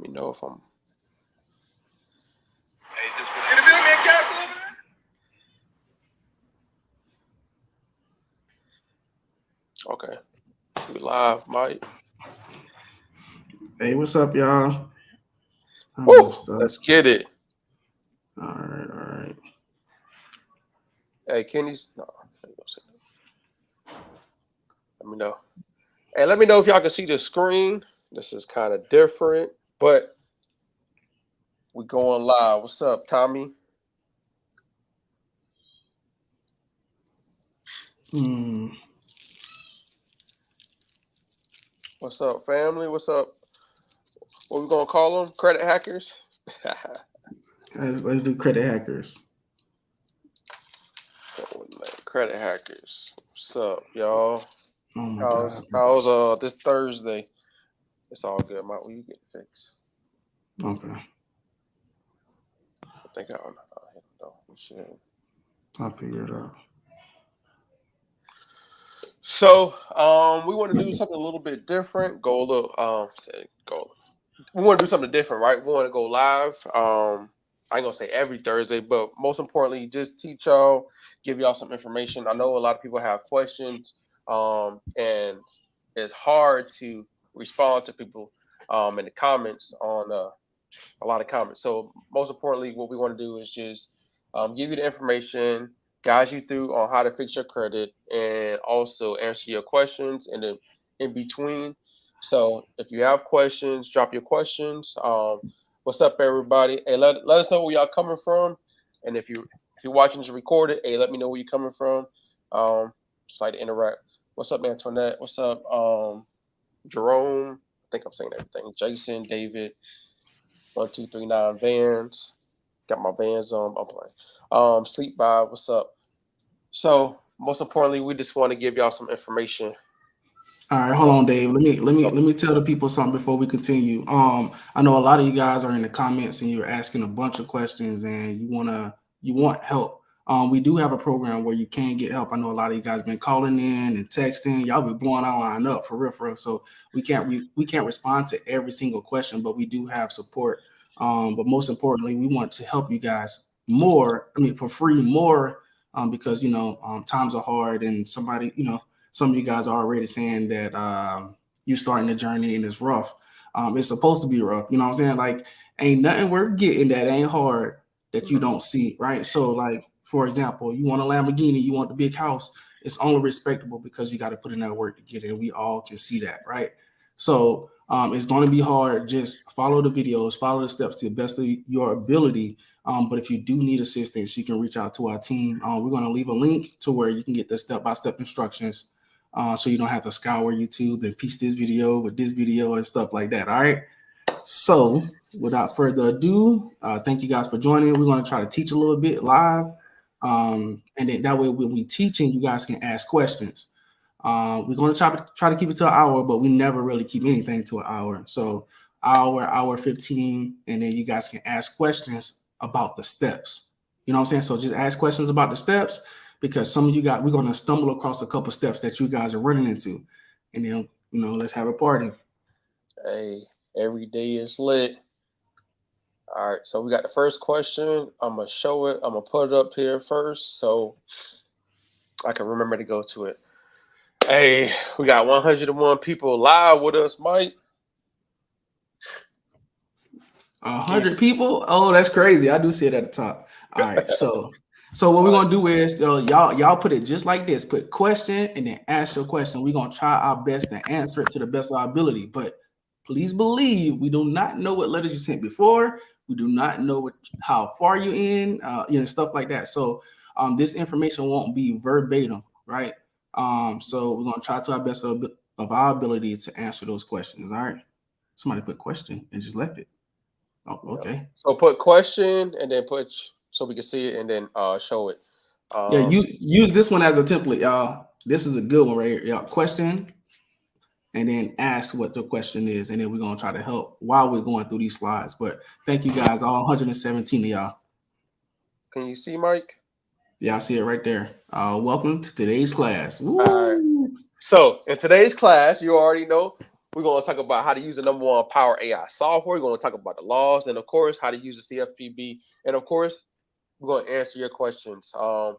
me know if I'm. Hey, just in the building, man, Castle over Okay. We live, Mike. Hey, what's up, y'all? Let's get it. All right. Hey, Kenny's. No. Let me know. Hey, let me know if y'all can see the screen. This is kind of different, but we going live. What's up, Tommy? What's up, family? What's up? What we gonna call them? Credit hackers? Let's do credit hackers. Credit hackers. What's up, y'all? Oh my God. How's this Thursday? It's all good, Mike. Will you get fixed? Okay. I think I don't know. We should. I'll figure it out. So, we want to do something a little bit different. We want to do something different, right? We want to go live. I ain't gonna say every Thursday, but most importantly, just teach y'all, give y'all some information. I know a lot of people have questions, and it's hard to respond to people in the comments on a lot of comments. So most importantly, what we want to do is just give you the information, guide you through on how to fix your credit, and also answer your questions and then in between. So if you have questions, drop your questions. What's up, everybody? Hey, let us know where y'all coming from, and if you're watching this recorded, hey, let me know where you're coming from. Just like to interact. What's up, Antoinette? What's up, Jerome? I think I'm saying everything. Jason, David. 1239 Vans. Got my Vans on. I'm playing. Sleep by. What's up? So most importantly, we just want to give y'all some information. All right, hold on, Dave. Let me tell the people something before we continue. I know a lot of you guys are in the comments and you're asking a bunch of questions and you want help. We do have a program where you can get help. I know a lot of you guys been calling in and texting. Y'all be blowing our line up for real. So we can't respond to every single question, but we do have support. But most importantly, we want to help you guys more. I mean, for free more, because times are hard and somebody, some of you guys are already saying that you're starting the journey and it's rough. It's supposed to be rough. You know what I'm saying? Like, ain't nothing worth getting that ain't hard that you don't see, right? So, like, for example, you want a Lamborghini, you want the big house. It's only respectable because you got to put in that work to get it. We all can see that, right? So it's going to be hard. Just follow the videos, follow the steps to the best of your ability. But if you do need assistance, you can reach out to our team. We're going to leave a link to where you can get the step-by-step instructions. So you don't have to scour YouTube and piece this video with this video and stuff like that. All right. So without further ado, thank you guys for joining. We're going to try to teach a little bit live. And then that way when we teaching, you guys can ask questions. We're going to try to keep it to an hour, but we never really keep anything to an hour. So hour 15, and then you guys can ask questions about the steps. You know what I'm saying? So just ask questions about the steps, because some of you guys, we're going to stumble across a couple steps that you guys are running into. And then, let's have a party. Hey, every day is lit. All right, so we got the first question. I'm going to show it. I'm going to put it up here first so I can remember to go to it. Hey, we got 101 people live with us, Mike. 100 people? Oh, that's crazy. I do see it at the top. All right, so what we're gonna do is y'all put it just like this. Put question and then ask your question. We're gonna try our best to answer it to the best of our ability. But please believe we do not know what letters you sent before. We do not know how far you're in, stuff like that. So this information won't be verbatim, right? So we're gonna try to our best of our ability to answer those questions. All right. Somebody put question and just left it. Oh, okay. So put question and then put so we can see it and then show it. Yeah, you use this one as a template, y'all. This is a good one right here. Y'all question and then ask what the question is, and then we're gonna try to help while we're going through these slides. But thank you guys, all 117 of y'all. Can you see, Mike? Yeah, I see it right there. Welcome to today's class. All right. So in today's class, you already know We're going to talk about how to use the #1 Power AI software. We're going to talk about the laws, and of course, how to use the CFPB. And of course, we're going to answer your questions. We're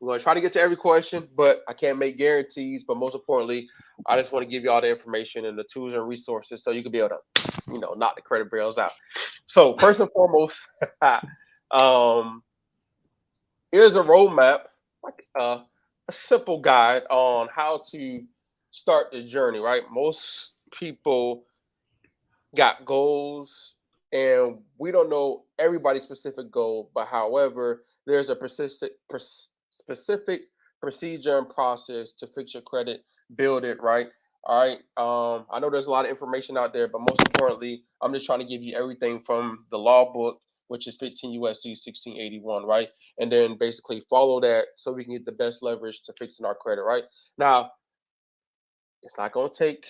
going to try to get to every question, but I can't make guarantees. But most importantly, I just want to give you all the information and the tools and resources so you can be able to, knock the credit bureaus out. So first and foremost, um, here's a roadmap, like a simple guide on how to start the journey. Right, most people got goals, and we don't know everybody's specific goal, but however, there's a specific procedure and process to fix your credit, build it, right? All right. I know there's a lot of information out there, but most importantly, I'm just trying to give you everything from the law book, which is 15 U.S.C. 1681, right? And then basically follow that so we can get the best leverage to fixing our credit, right? Now, it's not going to take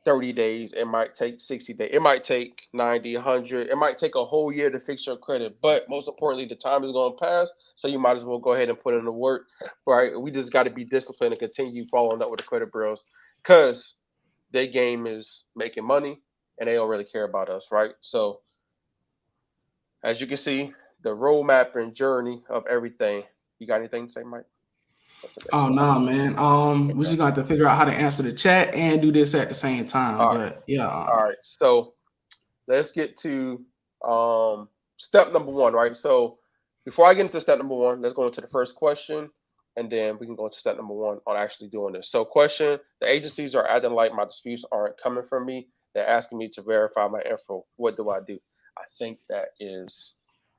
30 days. It might take 60 days. It might take 90, 100. It might take a whole year to fix your credit. But most importantly, the time is going to pass. So you might as well go ahead and put in the work, right? We just got to be disciplined and continue following up with the credit bureaus because their game is making money and they don't really care about us, right? So as you can see, the roadmap and journey of everything. You got anything to say, Mike? What's the next Oh slide? no, man. We Okay. just got to figure out how to answer the chat and do this at the same time. All right. But yeah, All right. So let's get to step #1, right? So before I get into step #1, let's go into the first question, and then we can go into step #1 on actually doing this. So question, the agencies are acting like my disputes aren't coming from me. They're asking me to verify my info. What do I do? I think that is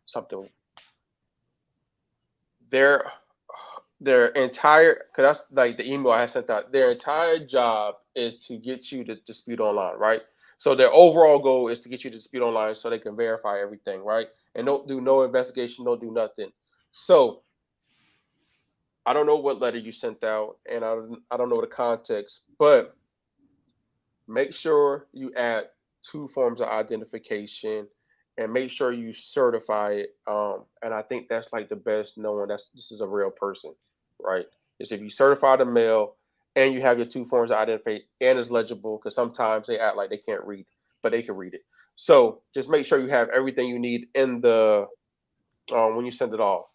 something their their entire, because that's like the email I sent out. Their entire job is to get you to dispute online, right? So their overall goal is to get you to dispute online so they can verify everything, right? And don't do no investigation, don't do nothing. So I don't know what letter you sent out, and I don't know the context, but make sure you add two forms of identification and make sure you certify it. And I think that's like the best knowing that's this is a real person, right? Is if you certify the mail and you have your two forms of identification and it's legible, because sometimes they act like they can't read, but they can read it. So just make sure you have everything you need in the when you send it off.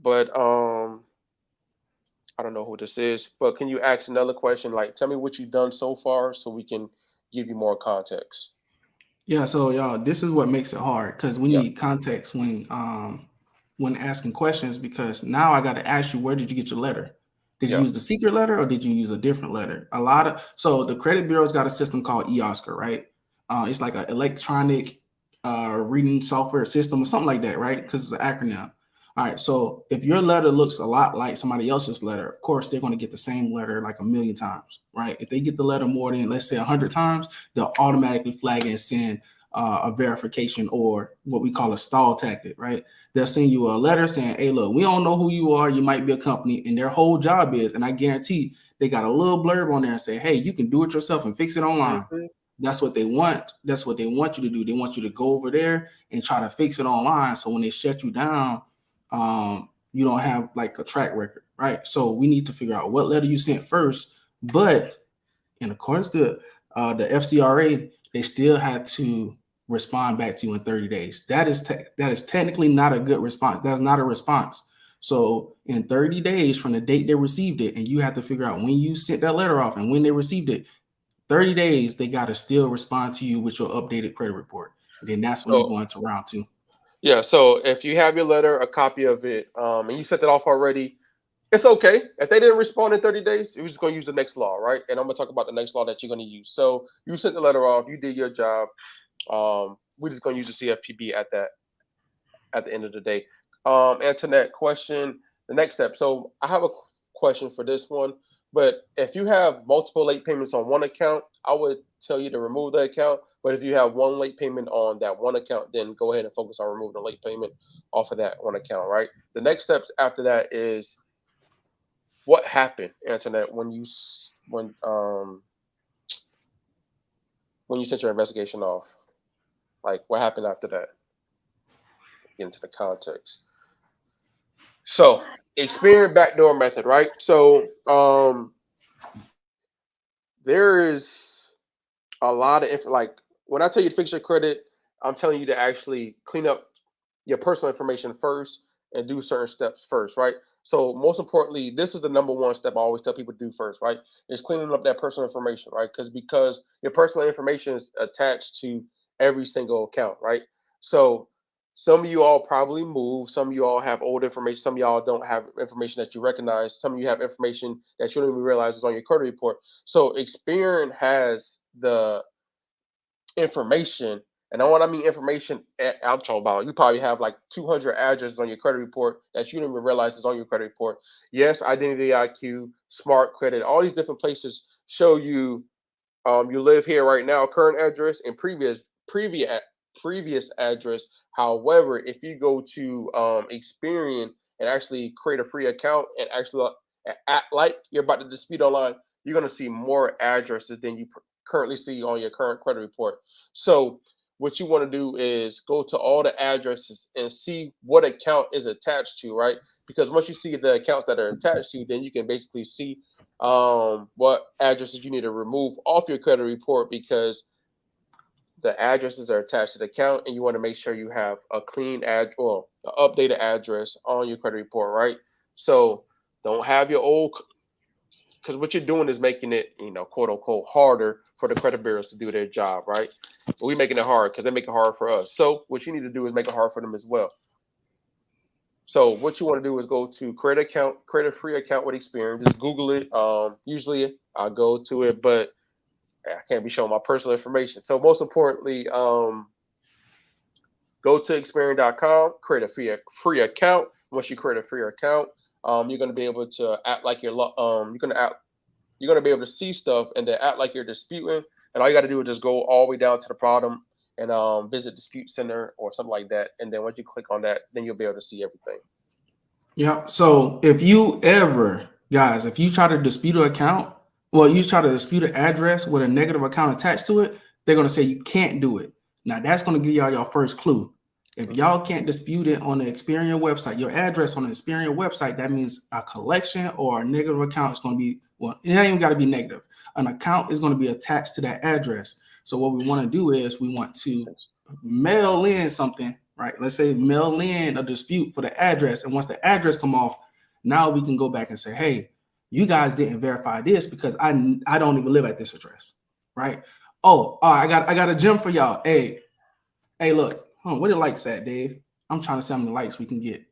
But I don't know who this is, but can you ask another question? Like, tell me what you've done so far so we can give you more context. yeah. So y'all, this is what makes it hard because we Yeah, need context when asking questions. Because now I got to ask you, where did you get your letter? Did you yeah. use the secret letter or did you use a different letter? So the credit bureau's got a system called eOscar, right? It's like an electronic reading software system or something like that, right? Because it's an acronym. All right. So if your letter looks a lot like somebody else's letter, of course they're going to get the same letter like a million times, right? If they get the letter more than, let's say, 100 times, they'll automatically flag it and send a verification or what we call a stall tactic, right? They'll send you a letter saying, "Hey, look, we don't know who you are. You might be a company," and their whole job is, and I guarantee they got a little blurb on there and say, "Hey, you can do it yourself and fix it online." Hmm. That's what they want. That's what they want you to do. They want you to go over there and try to fix it online. So when they shut you down, you don't have like a track record, right? So we need to figure out what letter you sent first. But in accordance to the FCRA, they still had to respond back to you in 30 days. That is technically not a good response. That's not a response. So in 30 days from the date they received it, and you have to figure out when you sent that letter off and when they received it, 30 days, they got to still respond to you with your updated credit report. And then that's when you So go into round two. yeah, so if you have your letter, a copy of it, and you sent it off already, it's okay. If they didn't respond in 30 days, you're just gonna use the next law, right? And I'm gonna talk about the next law that you're gonna use. So you sent the letter off, you did your job. We're just gonna use the CFPB at the end of the day. Antoinette, question the next step. So I have a question for this one, but if you have multiple late payments on one account, I would tell you to remove the account. But if you have one late payment on that one account, then go ahead and focus on removing the late payment off of that one account, right? The next steps after that is what happened, Antoinette, when you sent your investigation off. Like what happened after that? Get into the context. So, Experian backdoor method, right? So, there is a lot of like when I tell you to fix your credit, I'm telling you to actually clean up your personal information first and do certain steps first, right? So most importantly, this is the number one step I always tell people to do first, right? Is cleaning up that personal information, right? Because your personal information is attached to every single account, right? So some of you all probably move, some of you all have old information, some of y'all don't have information that you recognize, some of you have information that you don't even realize is on your credit report. So Experian has the information, and when I mean information, I'm talking about you probably have like 200 addresses on your credit report that you didn't even realize is on your credit report. Yes, Identity IQ, Smart Credit, all these different places show you you live here right now, current address, and previous address. However, if you go to Experian and actually create a free account and actually act like you're about to dispute online, you're going to see more addresses than you currently see on your current credit report. So what you want to do is go to all the addresses and see what account is attached to, right? Because once you see the accounts that are attached to, then you can basically see what addresses you need to remove off your credit report because the addresses are attached to the account, and you want to make sure you have a clean well, an updated address on your credit report, right? So don't have your old, because what you're doing is making it, quote unquote, harder for the credit bureaus to do their job, right? But we making it hard because they make it hard for us. So what you need to do is make it hard for them as well. So what you want to do is go to create a free account with Experian. Just Google it. Usually I go to it, but I can't be showing my personal information. So most importantly, go to Experian.com, create a free account. Once you create a free account, you're going to be able to act like you're going to be able to see stuff and then act like you're disputing. And all you got to do is just go all the way down to the bottom and visit dispute center or something like that. And then once you click on that, then you'll be able to see everything. Yeah. So if you ever, guys, if you try to dispute an account, well, you try to dispute an address with a negative account attached to it, they're going to say you can't do it. Now, that's going to give y'all your first clue. If y'all can't dispute it on the Experian website, your address on the Experian website, that means a collection or a negative account is going to be, well, it ain't even got to be negative. An account is going to be attached to that address. So what we want to do is we want to mail in something, right? Let's say mail in a dispute for the address. And once the address come off, now we can go back and say, hey, you guys didn't verify this because I don't even live at this address, right? Oh, all right, I got a gem for y'all. Hey, look, where the likes at, Dave? I'm trying to see how many likes we can get.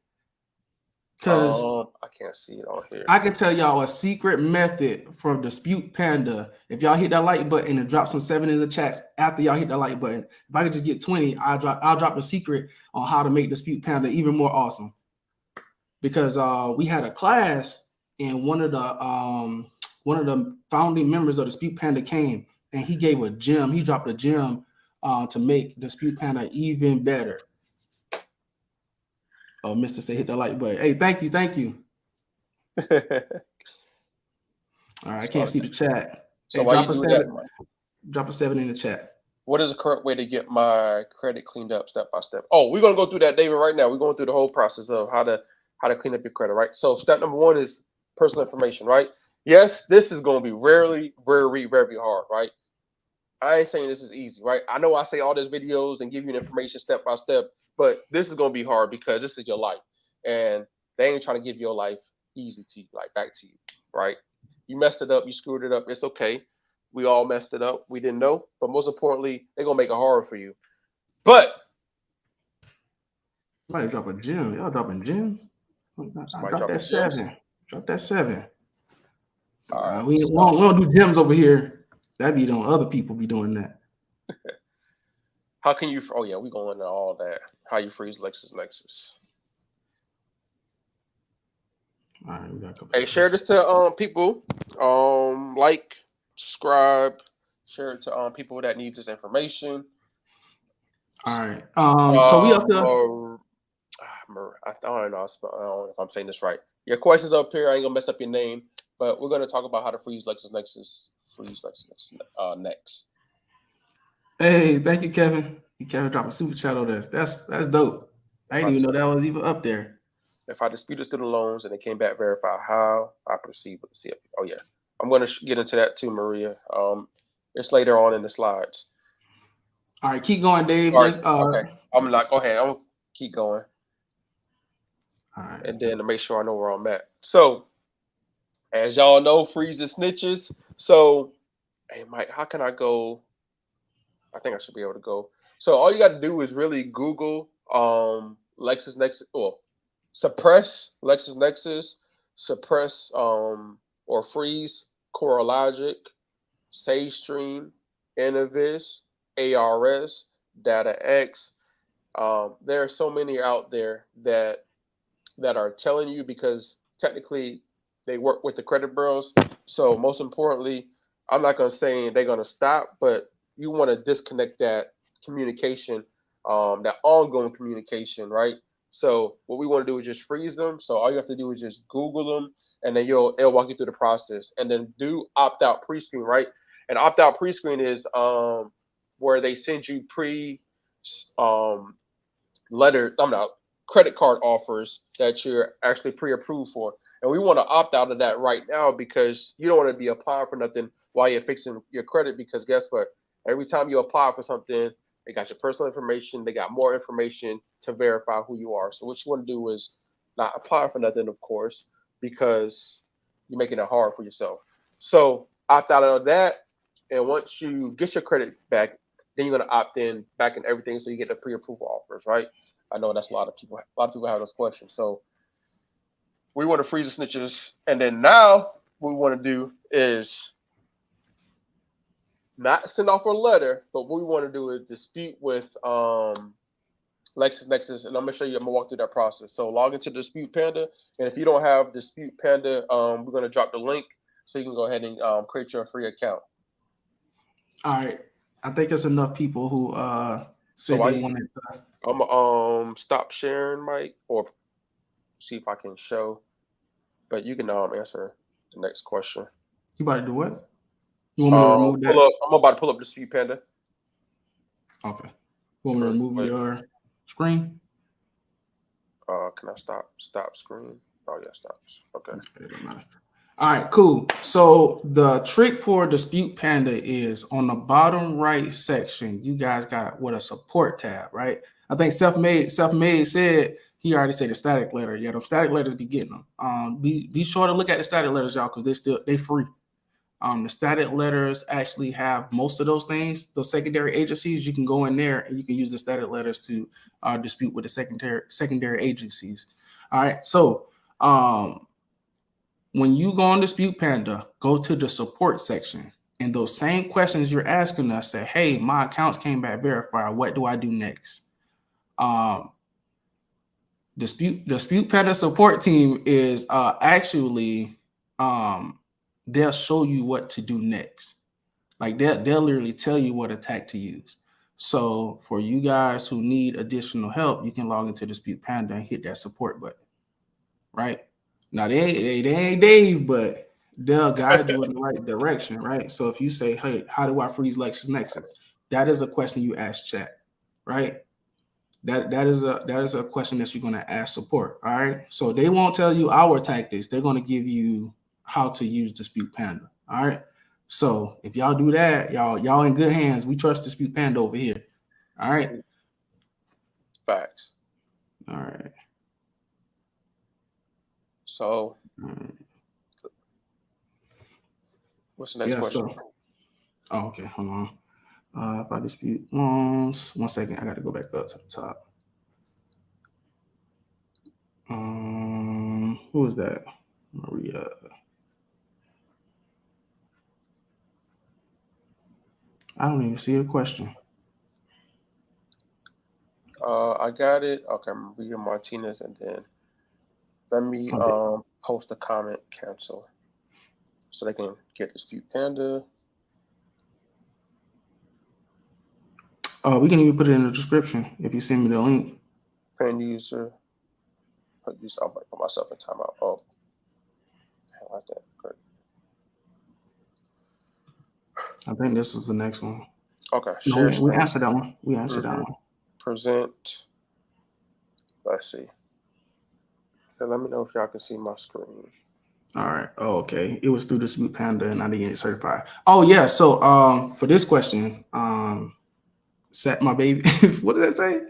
Because I can't see it on here. I can tell y'all a secret method from Dispute Panda. If y'all hit that like button and drop some 7 in the chats after y'all hit that like button, if I could just get 20, I'll drop the secret on how to make Dispute Panda even more awesome. Because we had a class and one of the founding members of Dispute Panda came and he gave a gem. He dropped a gem to make Dispute Panda even better. Oh, Mr. Say hit the like button. Hey, thank you. All right, I can't see the chat. So hey, while you do that, drop a 7 in the chat. What is the correct way to get my credit cleaned up step by step? Oh, we're gonna go through that, David, right now. We're going through the whole process of how to clean up your credit, right? So step number 1 is personal information, right? Yes, this is gonna be very, very, very hard, right? I ain't saying this is easy, right? I know I say all these videos and give you the information step by step, but this is gonna be hard because this is your life, and they ain't trying to give your life easy to you, like back to you, right? You messed it up, you screwed it up. It's okay. We all messed it up. We didn't know, but most importantly, they're gonna make it hard for you. But somebody drop a gem. Y'all dropping gems? Drop that 7. Drop that 7. All right, we don't do gems over here. That be on other people be doing that. How can you? Oh yeah, we going into all that. How you freeze Lexus? All right, we got a couple. Hey, share this to people. Like, subscribe, share it to people that need this information. All right. So we up to. I don't know if I'm saying this right. Your question's up here. I ain't gonna mess up your name, but we're gonna talk about how to freeze Lexus next. Hey, thank you, Kevin. Kevin dropped a super chat over there. That's dope. I didn't even know that was even up there. If I disputed student loans and they came back verify how I proceed with the CFPB. Oh yeah. I'm going to get into that too, Maria. It's later on in the slides. All right, keep going, Dave. All right. Let's Okay. I'm like, go ahead. I'm gonna keep going, all right. and then to make sure I know where I'm at. So, as y'all know, freeze and snitches. So, hey, Mike, how can I go? I think I should be able to go. So all you got to do is really Google LexisNexis or suppress LexisNexis, suppress or freeze CoreLogic, SageStream, Innovis, ARS, DataX. There are so many out there that are telling you because technically they work with the credit bureaus. So most importantly, I'm not going to say they're going to stop, but you want to disconnect that communication, that ongoing communication, right? So what we want to do is just freeze them. So all you have to do is just Google them, and then it'll walk you through the process, and then do opt out pre-screen, right? And opt out pre-screen is where they send you um, letter, I'm not credit card offers that you're actually pre-approved for. And we want to opt out of that right now because you don't want to be applying for nothing while you're fixing your credit. Because guess what? Every time you apply for something, they got your personal information. They got more information to verify who you are. So what you want to do is not apply for nothing, of course, because you're making it hard for yourself. So opt out of that. And once you get your credit back, then you're gonna opt in back in everything, so you get the pre-approval offers, right? I know that's a lot of people. A lot of people have those questions. So we want to freeze the snitches, and then now what we want to do is not send off a letter, but what we want to do is dispute with LexisNexis, and I'm gonna show you. I'm gonna walk through that process. So log into Dispute Panda, and if you don't have Dispute Panda, we're gonna drop the link so you can go ahead and create your free account. All right. I think it's enough people who So said they wanted. I'm stop sharing, Mike, or see if I can show. But you can answer the next question. You about to do what? You want me to remove that? Pull up. I'm about to pull up the Dispute Panda. Okay. You want me to remove your screen? Can I stop screen? Oh yeah, stops. Okay. All right, cool. So the trick for Dispute Panda is on the bottom right section. You guys got what a support tab, right? I think self-made said he already said the static letter. Yeah, the static letters be getting them. Be sure to look at the static letters, y'all, because they free. The static letters actually have most of those things. Those secondary agencies, you can go in there and you can use the static letters to dispute with the secondary agencies. All right, so when you go on Dispute Panda, go to the support section, and those same questions you're asking us say, "Hey, my accounts came back verified. What do I do next?" Dispute Panda support team is actually they'll show you what to do next. Like they'll literally tell you what attack to use. So for you guys who need additional help, you can log into Dispute Panda and hit that support button. Right now, they ain't Dave, but they'll guide you in the right direction. Right. So if you say, "Hey, how do I freeze LexisNexis?" That is a question you ask chat. Right. That is a question that you're going to ask support. All right. So they won't tell you our tactics. They're going to give you how to use Dispute Panda. All right. So if y'all do that, y'all in good hands. We trust Dispute Panda over here. All right. Facts. All right. So what's the next question? Okay. Hold on. If I dispute loans, 1 second, I got to go back up to the top. Who is that? Maria. I don't even see a question. I got it. Okay, Maria Martinez, and then let me post a comment cancel so they can get Dispute Panda. We can even put it in the description if you send me the link. Pin user. I'll put myself in timeout. Oh, I like that. Great. I think this is the next one. Okay. No, we answered that one. We answered that one. Present. Let's see. Okay, let me know if y'all can see my screen. All right. Oh, okay. It was through Dispute Panda and I didn't get certified. Oh yeah. So for this question, set my baby. What did I say?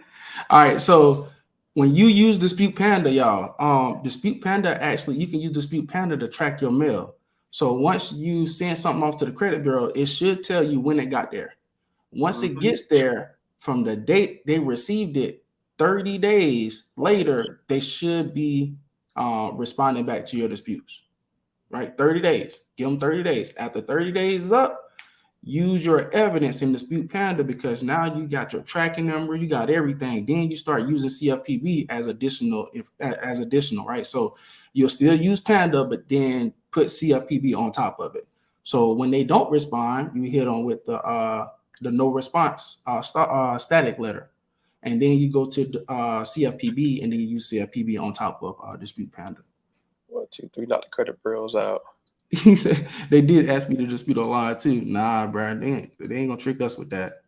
All right. So when you use Dispute Panda, y'all, Dispute Panda actually you can use Dispute Panda to track your mail. So once you send something off to the credit bureau, it should tell you when it got there. Once it Mm-hmm. gets there, from the date they received it, 30 days later, they should be responding back to your disputes. Right? 30 days. Give them 30 days. After 30 days is up, use your evidence in Dispute Panda because now you got your tracking number, you got everything. Then you start using CFPB as additional, right? So you'll still use Panda, but then put CFPB on top of it. So when they don't respond, you hit on with the no response static letter, and then you go to CFPB, and then you use CFPB on top of Dispute Panda. 1, 2, 3. Not the credit bureaus out. He said they did ask me to dispute online too. Nah, bro, they ain't gonna trick us with that.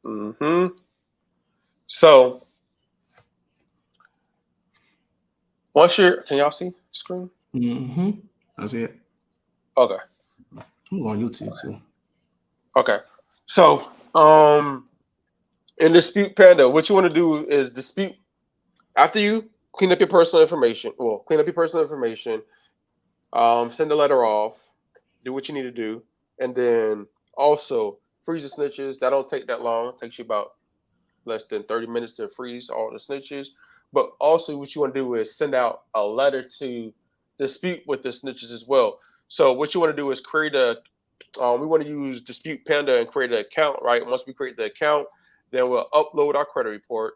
Mm-hmm. So can y'all see the screen? Mm-hmm. That's it. Okay. I'm going YouTube too. Okay. So in Dispute Panda, what you want to do is dispute after you clean up your personal information. Well, clean up your personal information. Send the letter off. Do what you need to do, and then also freeze the snitches. That don't take that long. It takes you about less than 30 minutes to freeze all the snitches. But also, what you want to do is send out a letter to dispute with the snitches as well. So, what you want to do is create a. We want to use Dispute Panda and create an account, right? Once we create the account, then we'll upload our credit report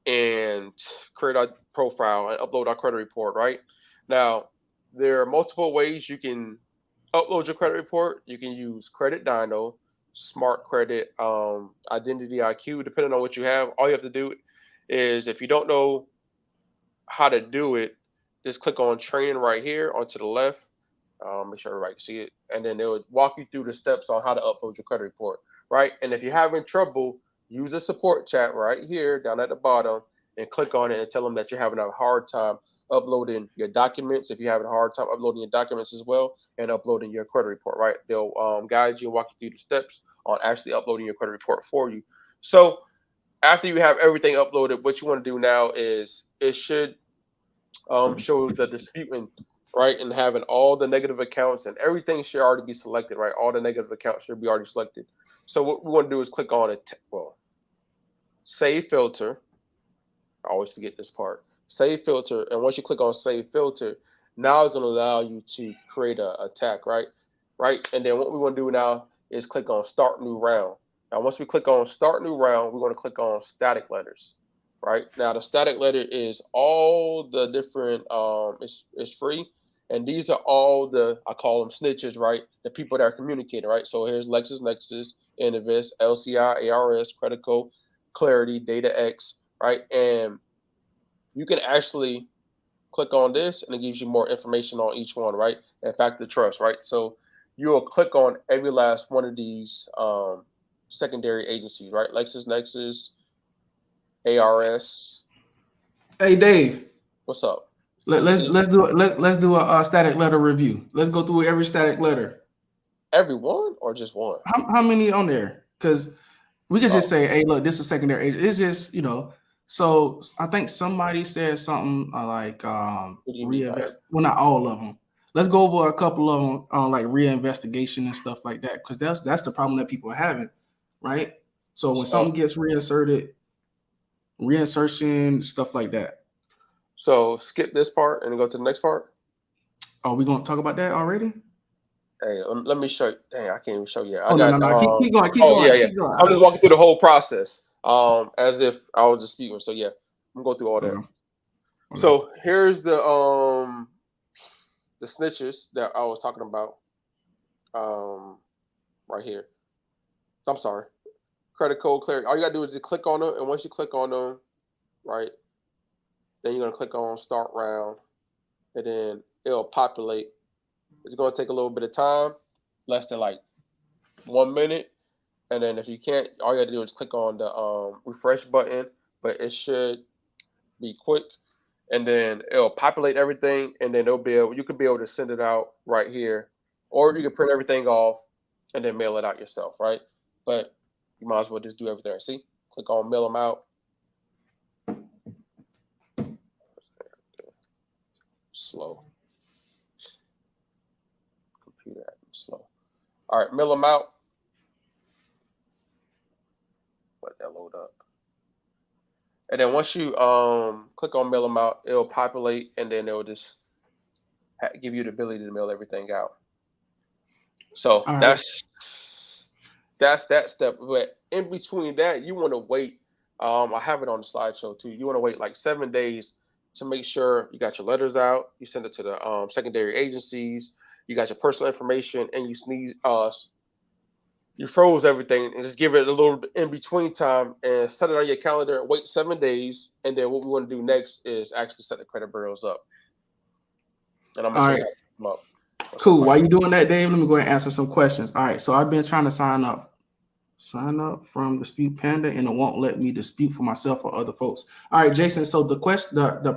and create our profile and upload our credit report, right? Now, there are multiple ways you can upload your credit report. You can use Credit Dino, Smart Credit, Identity IQ, depending on what you have. All you have to do is if you don't know how to do it, just click on training right here onto the left. Make sure everybody can see it, and then they'll walk you through the steps on how to upload your credit report, right? And if you're having trouble, use a support chat right here down at the bottom, and click on it and tell them that you're having a hard time uploading your documents. If you're having a hard time uploading your documents as well, and uploading your credit report, right? They'll guide you and walk you through the steps on actually uploading your credit report for you. So after you have everything uploaded, what you want to do now is it should show the disputing, right, and having all the negative accounts and everything should already be selected, right? All the negative accounts should be already selected. So what we want to do is click on it. Well, save filter. I always forget this part. Save filter, and once you click on save filter, now it's going to allow you to create a attack, right? Right, and then what we want to do now is click on start new round. Now, once we click on start new round, we're going to click on static letters. Right now, the static letter is all the different. It's free, and these are all the I call them snitches, right? The people that are communicating, right? So here's LexisNexis, Innovis, LCI, ARS, Credico, Clarity, DataX, right? And you can actually click on this and it gives you more information on each one, right? And factor trust, right? So you'll click on every last one of these secondary agencies, right? LexisNexis, ARS. Hey Dave, What's up? let, You let's see let's do it. Let's do a static letter review. Let's go through every static letter. every one or just one? How many on there? Because we could just Oh, say, hey, look, this is secondary agent. It's just So I think somebody said something like what do you mean by reinvest. Well, not all of them. Let's go over a couple of them on like reinvestigation and stuff like that, because that's the problem that people are having, right? So when so? something gets reinserted, reinsertion stuff like that. So skip this part and go to the next part. Are we gonna talk about that already? Hey, let me show you. Dang, I can't even show you. I Oh no, no, got no. Keep going, keep Oh yeah, going, yeah. keep going. I'm just walking through the whole process. As if I was a speaker. So yeah, I'm going through all that. Okay, okay. So here's the snitches that I was talking about. Um, right here. I'm sorry. Credit code clarity. All you gotta do is just click on them, and once you click on them, right, then you're gonna click on start round, and then it'll populate. It's gonna take a little bit of time, less than like 1 minute, and then if you can't, all you have to do is click on the refresh button, but it should be quick. and then it'll populate everything, and then you can be able to send it out right here, or you can print everything off and then mail it out yourself, right? But you might as well just do everything. See, click on mail them out. Slow computer acting slow. All right, mail them out. Let that load up. And then once you click on mail them out, it'll populate, and then it'll just give you the ability to mail everything out. So All right. that's that step. But in between that, you want to wait. I have it on the slideshow too. You want to wait like 7 days to make sure you got your letters out. You send it to the secondary agencies. You got your personal information, and you froze everything, and just give it a little in between time and set it on your calendar and wait 7 days. And then what we want to do next is actually set the credit bureaus up. And I'm gonna All show right. you how to set them up. Cool. While you doing that, Dave, let me go ahead and answer some questions. All right. So I've been trying to sign up from Dispute Panda, and it won't let me dispute for myself or other folks. All right, Jason. So the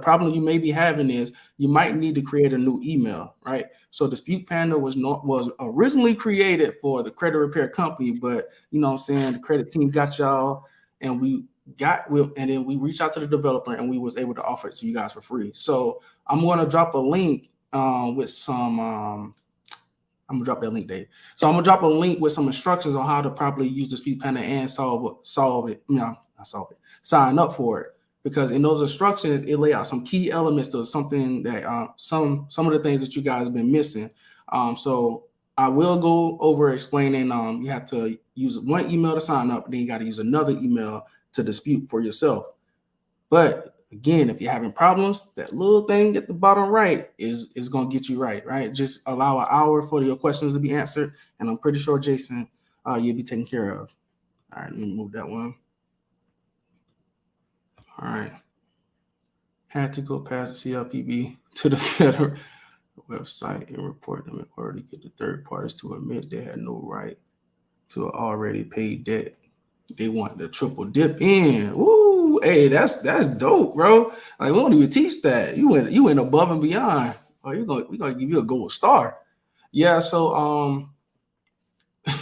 problem you may be having is you might need to create a new email, right? So Dispute Panda was originally created for the credit repair company, but you know what I'm saying, the credit team got y'all, and then we reached out to the developer, and we was able to offer it to you guys for free. So I'm going to drop a link with some I'm gonna drop that link, Dave. So I'm gonna drop a link with some instructions on how to properly use the Speed Panda and solve it. Not solve it. Sign up for it, because in those instructions it lay out some key elements to something that some of the things that you guys have been missing. So I will go over explaining. You have to use one email to sign up, then you got to use another email to dispute for yourself. But again, if you're having problems, that little thing at the bottom right is going to get you right? Just allow an hour for your questions to be answered, and I'm pretty sure, Jason, you'll be taken care of. All right, let me move that one. All right. Had to go past the CFPB to the federal website and report them in order to get the third parties to admit they had no right to an already paid debt. They want the triple dip in. Woo, hey, that's dope, bro. Like, we don't even teach that. You went above and beyond. Oh, we're gonna give you a gold star. Yeah, so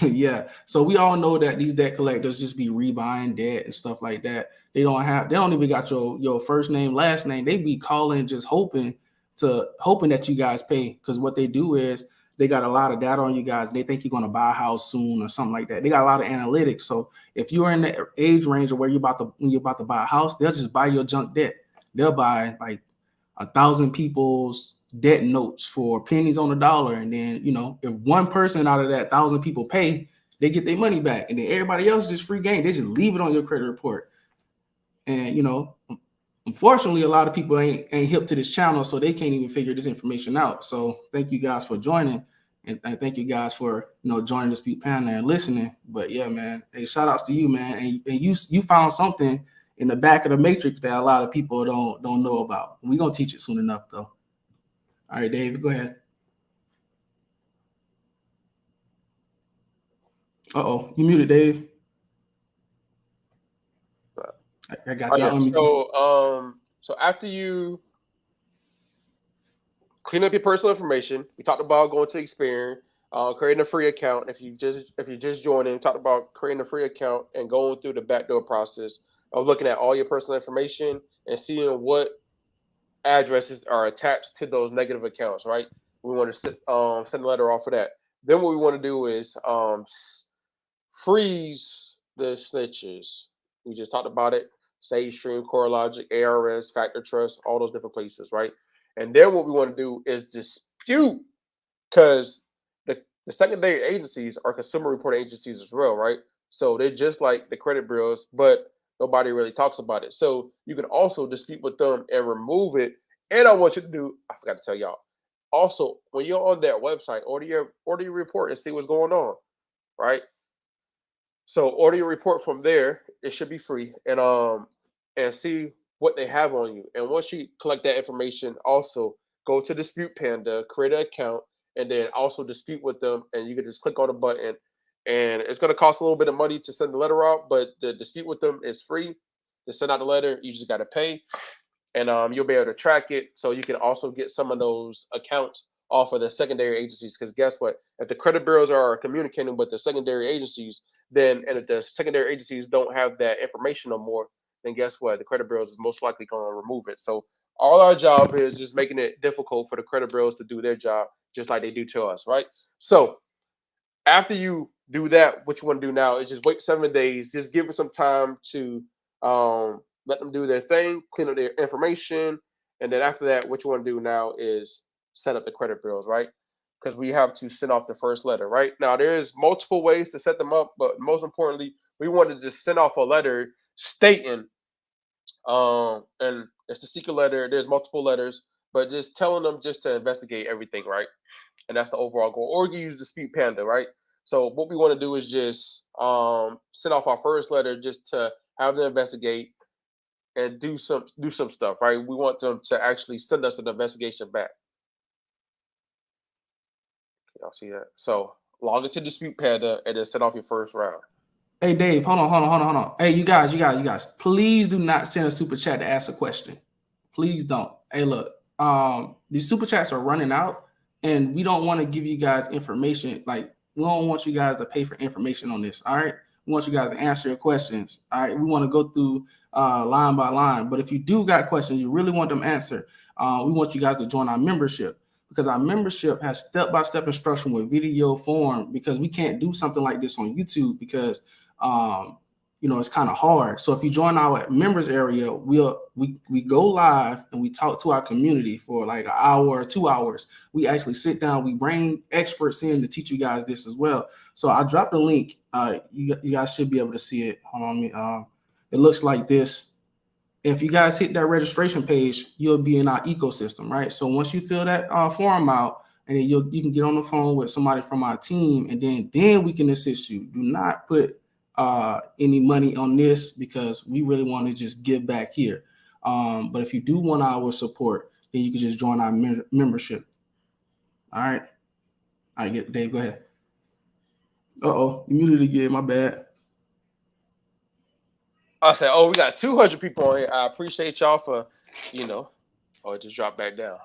yeah. So we all know that these debt collectors just be rebuying debt and stuff like that. They don't even got your first name, last name. They be calling just hoping that you guys pay. Because what they do is they got a lot of data on you guys. They think you're gonna buy a house soon or something like that. They got a lot of analytics. So if you're in the age range of when you're about to buy a house, they'll just buy your junk debt. They'll buy like 1,000 people's debt notes for pennies on the dollar, and then if one person out of that 1,000 people pay, they get their money back, and then everybody else just free game. They just leave it on your credit report. And unfortunately, a lot of people ain't hip to this channel, so they can't even figure this information out. So thank you guys for joining, and thank you guys for joining the Speak Panel and listening. But yeah, man, hey, shout outs to you, man, and you found something in the back of the matrix that a lot of people don't know about. We're gonna teach it soon enough, though. All right, Dave, go ahead. You muted, Dave. I got you. Yeah. So after you clean up your personal information, we talked about going to Experian, creating a free account. If you just joined in, talked about creating a free account and going through the backdoor process of looking at all your personal information and seeing what addresses are attached to those negative accounts. Right? We want to send a letter off for that. Then what we want to do is freeze the snitches. We just talked about it. SageStream, CoreLogic, ARS, Factor Trust, all those different places, right? And then what we want to do is dispute, because the secondary agencies are consumer reporting agencies as well, right? So they're just like the credit bureaus, but nobody really talks about it. So you can also dispute with them and remove it. And I want you to do, I forgot to tell y'all, also, when you're on that website, order your report and see what's going on, right? So order your report from there. It should be free, and see what they have on you. And once you collect that information, also go to Dispute Panda, create an account, and then also dispute with them. And you can just click on a button, and it's going to cost a little bit of money to send the letter out, but the dispute with them is free. To send out the letter, you just got to pay. and you'll be able to track it. So you can also get some of those accounts off of the secondary agencies. Because guess what? If the credit bureaus are communicating with the secondary agencies, then and if the secondary agencies don't have that information no more, then guess what? The credit bureaus is most likely going to remove it. So all our job is just making it difficult for the credit bureaus to do their job, just like they do to us, right? So after you do that, what you want to do now is just wait 7 days. Just give it some time to let them do their thing, clean up their information, and then after that, what you want to do now is set up the credit bureaus, right? Because we have to send off the first letter, right? Now there's multiple ways to set them up, but most importantly, we want to just send off a letter stating, and it's the secret letter. There's multiple letters, but just telling them just to investigate everything, right? And that's the overall goal. Or you can use Dispute Panda, right? So what we want to do is just send off our first letter just to have them investigate and do some stuff, right? We want them to actually send us an investigation back. Y'all see that? So log into Dispute Panda and then send off your first round. Hey Dave, hold on. Hey, you guys, please do not send a super chat to ask a question. Please don't. Hey, look, these super chats are running out, and we don't want to give you guys information. Like, we don't want you guys to pay for information on this. All right, we want you guys to answer your questions. All right, we want to go through line by line. But if you do got questions, you really want them answered. We want you guys to join our membership, because our membership has step-by-step instruction with video form, because we can't do something like this on YouTube because it's kind of hard. So if you join our members area, we go live and we talk to our community for like an hour or 2 hours. We actually sit down, we bring experts in to teach you guys this as well. So I dropped a link. You guys should be able to see it. Hold on, it looks like this. If you guys hit that registration page, you'll be in our ecosystem, right? So once you fill that form out, and then you can get on the phone with somebody from our team, and then we can assist you. Do not put any money on this, because we really want to just give back here. But if you do want our support, then you can just join our membership. All right. All right, Dave, go ahead. You muted again. My bad. I said, oh, we got 200 people on here. I appreciate y'all for, oh, it just dropped back down.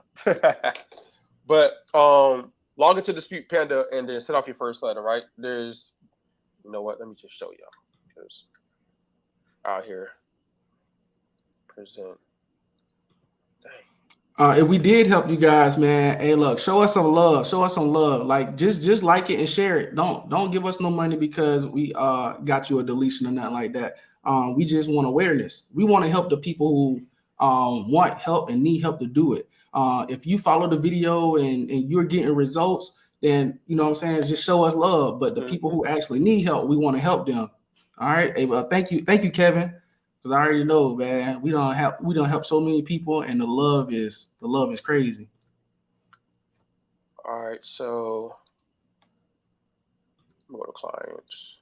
But log into Dispute Panda and then send off your first letter, right? There's, you know what? Let me just show y'all, because out here present. If we did help you guys, man, hey, look, show us some love. Show us some love. Like, just like it and share it. Don't give us no money because we got you a deletion or nothing like that. We just want awareness. We want to help the people who want help and need help to do it. If you follow the video and you're getting results, then you know what I'm saying, just show us love. But the people who actually need help, we want to help them. All right. Hey, well, thank you, Kevin. Because I already know, man, we don't help so many people, and the love is crazy. All right, so go to clients.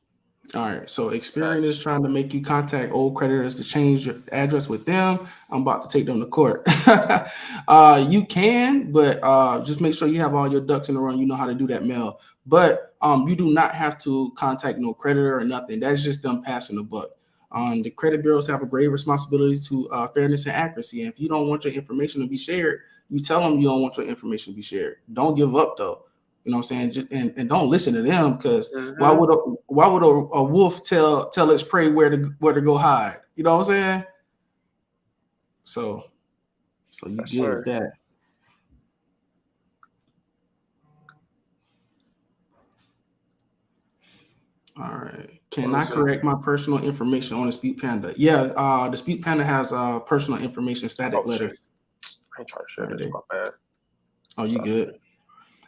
All right, so Experian is trying to make you contact old creditors to change your address with them. I'm about to take them to court. You can, but just make sure you have all your ducks in a row. You know how to do that mail. But you do not have to contact no creditor or nothing. That's just them passing the buck. The credit bureaus have a great responsibility to fairness and accuracy. And if you don't want your information to be shared, you tell them you don't want your information to be shared. Don't give up, though. You know what I'm saying? And don't listen to them, because why would a wolf tell its prey where to go hide? You know what I'm saying? So you good with that. All right. Can I correct my personal information on Dispute Panda? Yeah, Dispute Panda has personal information static letters. I ain't trying to share this, my bad. Oh, you good?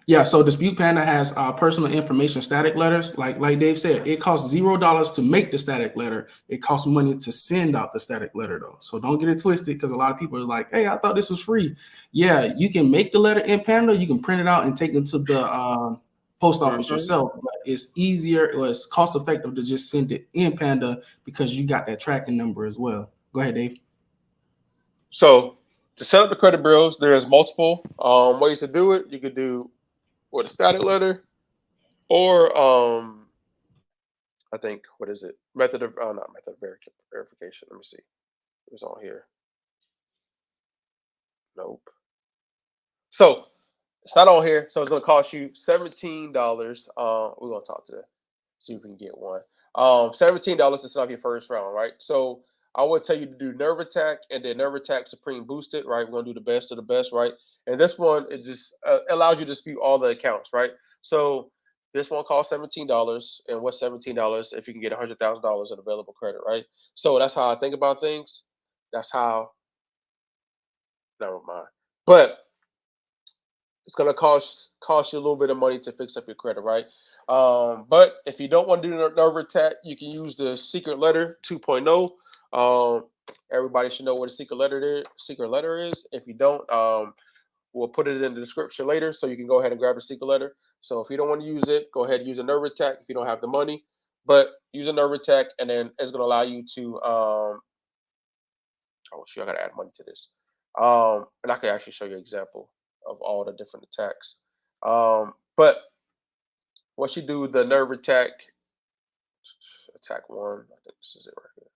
Yeah, so Dispute Panda has personal information static letters. Like Dave said, it costs $0 to make the static letter. It costs money to send out the static letter, though. So don't get it twisted, because a lot of people are like, hey, I thought this was free. Yeah, you can make the letter in Panda. You can print it out and take it to the post office yourself. But it's easier, or it's cost effective to just send it in Panda, because you got that tracking number as well. Go ahead, Dave. So to set up the credit bureaus, there's multiple ways to do it. You could do with a static letter, or I think, what is it? Not method of verification. Let me see. It's on here. Nope. So it's not on here, so it's gonna cost you $17. We're gonna talk to see if we can get one. $17 to start off your first round, right? So I would tell you to do Nerve Attack and then Nerve Attack Supreme Boosted, right? We're gonna do the best of the best, right? And this one it just allows you to dispute all the accounts, right? So this one costs $17, and what's $17 if you can get $100,000 in available credit, right? So that's how I think about things. That's how. Never mind. But it's gonna cost you a little bit of money to fix up your credit, right? But if you don't want to do the Nerve Attack, you can use the Secret Letter 2.0. Everybody should know what a secret letter is. Secret letter is. If you don't, we'll put it in the description later, so you can go ahead and grab the secret letter. So if you don't want to use it, go ahead and use a Nerve Attack if you don't have the money. But use a Nerve Attack, and then it's gonna allow you to. Oh, shoot, I gotta add money to this. And I can actually show you an example of all the different attacks. But once you do the Nerve Attack, attack one, I think this is it right here.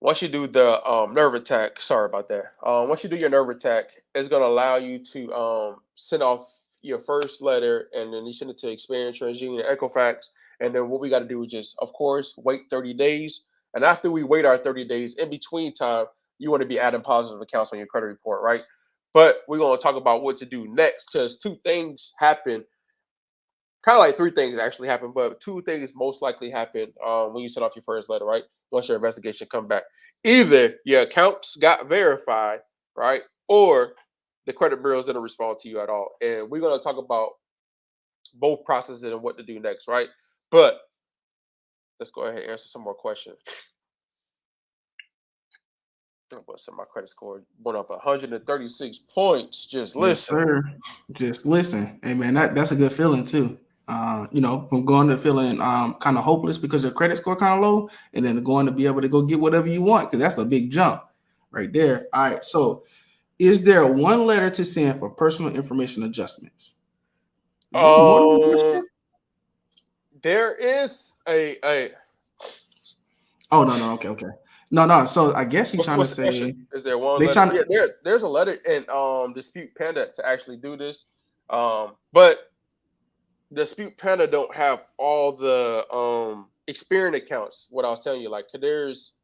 Once you do the Nerve Attack, sorry about that. Once you do your Nerve Attack, it's gonna allow you to send off your first letter, and then you send it to Experian, Transunion, Equifax, and then what we got to do is just, of course, wait 30 days. And after we wait our 30 days, in between time, you want to be adding positive accounts on your credit report, right? But we're gonna talk about what to do next because two things happen, kind of like three things actually happen, but two things most likely happen when you send off your first letter, right? Once your investigation come back, either your accounts got verified, right, or the credit bureaus didn't respond to you at all. And we're gonna talk about both processes and what to do next, right? But let's go ahead and answer some more questions. Oh, but my credit score went up 136 points. Just Yes, listen. sir. Just listen. Hey man, that's a good feeling too. From going to feeling kind of hopeless because your credit score kind of low, and then going to be able to go get whatever you want, because that's a big jump right there. All right. So is there one letter to send for personal information adjustments? Is this more than one Um, question? there is a. Oh no. Okay. No. So I guess you're trying to What's the question? say Is there one they letter? trying Yeah, to. there's a letter in Dispute Panda to actually do this. But Dispute Panda don't have all the Experian accounts. What I was telling you, like, 'cause there's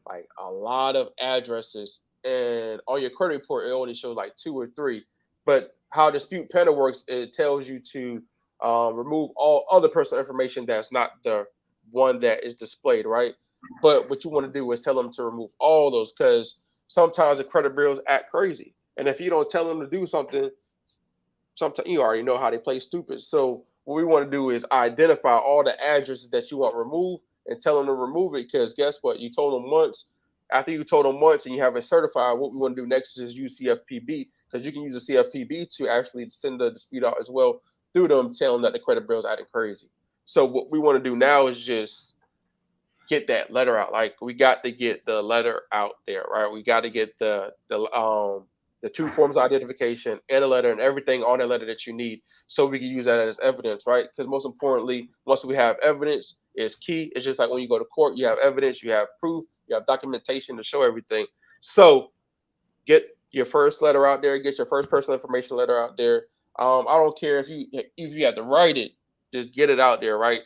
like a lot of addresses, and on your credit report it only shows like two or three. But how Dispute Panda works, it tells you to remove all other personal information that's not the one that is displayed, right? But what you want to do is tell them to remove all those because sometimes the credit bureaus act crazy, and if you don't tell them to do something, sometimes you already know how they play stupid. So what we want to do is identify all the addresses that you want removed and tell them to remove it. Because guess what? You told them once. After you told them once and you have it certified, what we want to do next is use CFPB because you can use the CFPB to actually send the dispute out as well through them, telling that the credit bureau is acting crazy. So what we want to do now is just get that letter out. Like we got to get the letter out there, right? We got to get the two forms of identification and a letter and everything on that letter that you need, so we can use that as evidence, right? Because most importantly, once we have evidence, is key. It's just like when you go to court, you have evidence, you have proof, you have documentation to show everything. So get your first letter out there, get your first personal information letter out there. I don't care if you have to write it, just get it out there, right?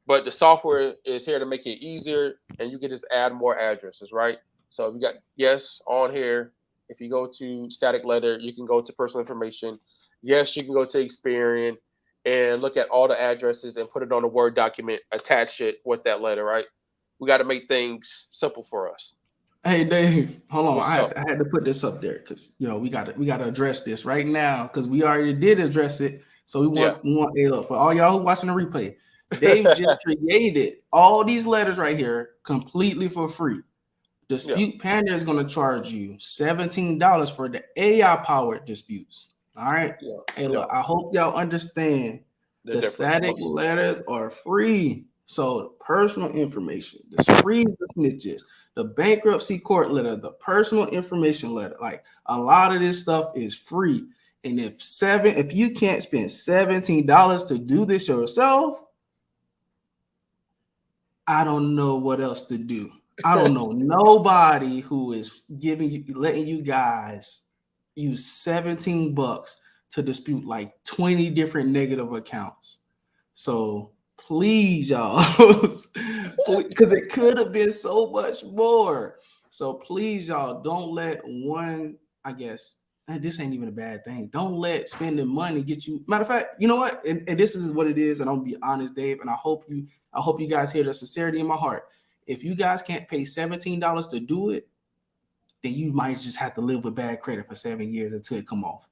But the software is here to make it easier and you can just add more addresses, right? So we got yes on here. If you go to static letter, you can go to personal information. Yes, you can go to Experian and look at all the addresses and put it on a Word document, attach it with that letter, right? We got to make things simple for us. Hey Dave, hold on. What's up? I had to put this up there because we got to address this right now because we already did address it. So Yeah. we want hey, look, for all y'all who watching the replay. Dave just created all these letters right here completely for free. Yeah. Dispute Panda is going to charge you $17 for the AI powered disputes. All right. Yeah. Hey, Yeah. look, I hope y'all understand The the difference. static letters are free. So personal information, the freeze, the snitches, the bankruptcy court letter, the personal information letter, like a lot of this stuff is free. And if you can't spend $17 to do this yourself, I don't know what else to do. I don't know nobody who is letting you guys use $17 to dispute like 20 different negative accounts. So please, y'all, because it could have been so much more. So please, y'all, don't let one, I guess, and this ain't even a bad thing. Don't let spending money get you. Matter of fact, you know what? And this is what it is. And I'll be honest, Dave. And I hope you guys hear the sincerity in my heart. If you guys can't pay $17 to do it, then you might just have to live with bad credit for 7 years until it come off.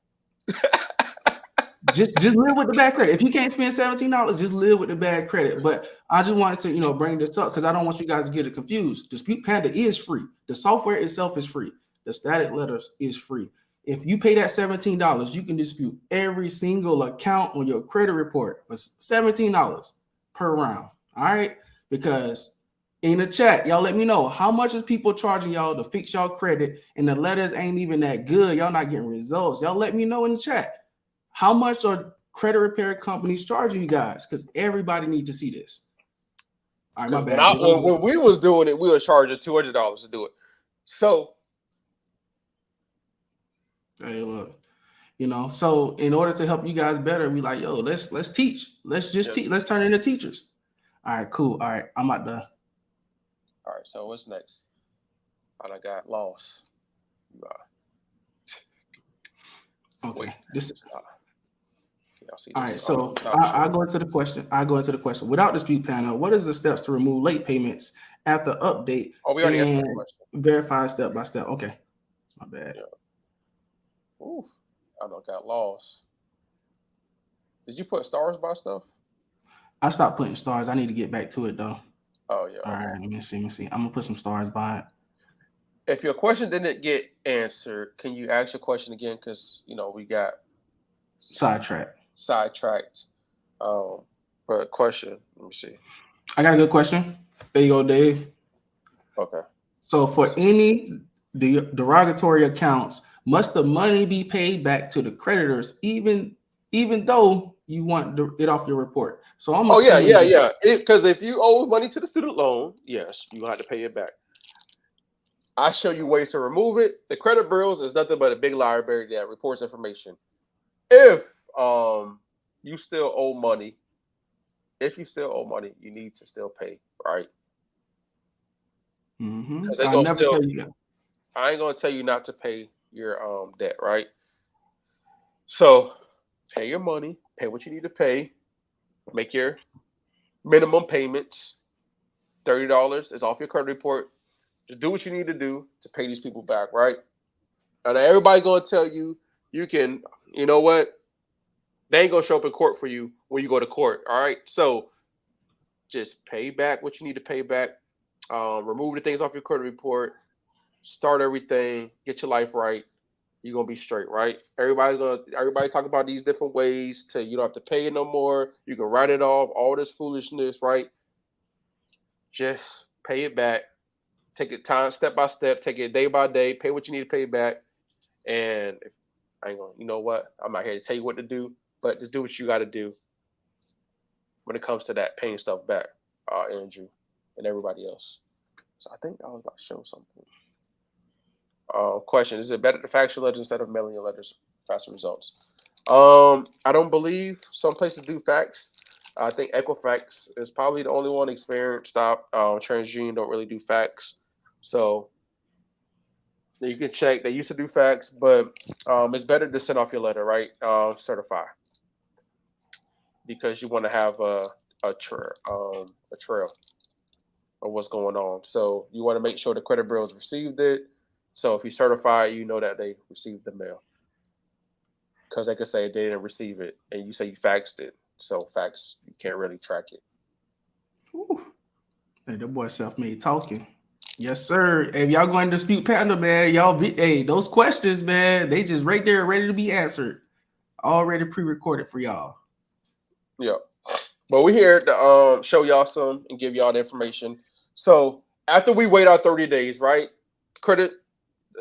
Just live with the bad credit. If you can't spend $17, just live with the bad credit. But I just wanted to, bring this up because I don't want you guys to get it confused. Dispute Panda is free. The software itself is free. The static letters is free. If you pay that $17, you can dispute every single account on your credit report for $17 per round. All right? Because in the chat, y'all let me know how much is people charging y'all to fix y'all credit, and the letters ain't even that good. Y'all not getting results. Y'all let me know in the chat. How much are credit repair companies charging you guys? Because everybody need to see this. All right, my bad. When we was doing it, we were charging $200 to do it. So, hey, look, so in order to help you guys better, we like, yo, let's teach. Let's just teach. Let's turn into teachers. All right, cool. All right, I'm at the. All right, so what's next? I got lost. Okay, this. All right, so I go into the question. Without dispute panel, what is the steps to remove late payments after update? Oh, we already answered that question. Verify step by step. Okay, my bad. Yeah. Ooh, I got lost. Did you put stars by stuff? I stopped putting stars. I need to get back to it though. Oh yeah. All right, let me see. I'm gonna put some stars by it. If your question didn't get answered, can you ask your question again? Because we got sidetracked. But question, let me see. I got a good question. There you go, Dave. Okay. So for any derogatory accounts, must the money be paid back to the creditors, even though you want it off your report? So I'm assuming. Yeah. Because if you owe money to the student loan, yes, you have to pay it back. I show you ways to remove it. The credit bureaus is nothing but a big library that reports information. If you still owe money, you need to still pay, right? Mm-hmm. I never tell you that. I ain't gonna tell you not to pay your debt, right? So pay your money, pay what you need to pay, make your minimum payments. $30 is off your credit report. Just do what you need to do to pay these people back, right? And everybody gonna tell you can, you know what? They ain't gonna show up in court for you when you go to court. All right. So just pay back what you need to pay back. Remove the things off your credit report. Start everything. Get your life right. You're gonna be straight, right? Everybody talk about these different ways to you don't have to pay it no more. You can write it off. All this foolishness, right? Just pay it back. Take it time, step by step. Take it day by day. Pay what you need to pay back. And I ain't gonna, you know what? I'm not here to tell you what to do, but just do what you got to do when it comes to that paying stuff back, Andrew and everybody else. So I think I was about to show something. Question: is it better to fax your letters instead of mailing your letters? Faster results. I don't believe some places do fax. I think Equifax is probably the only one. Experian, stop. Transunion don't really do fax. So you can check. They used to do fax, but it's better to send off your letter, right? Certify, because you want to have a trail of what's going on. So you want to make sure the credit bureaus received it. So if you certify, you know that they received the mail, because they could say they didn't receive it, and you say you faxed it. So fax, you can't really track it. Ooh. Hey, that boy self-made talking. Yes, sir. If y'all going to dispute Panda, man, those questions, man, they just right there ready to be answered. Already pre-recorded for y'all. Yeah. But we're here to show y'all some and give y'all the information. So after we wait our 30 days, right?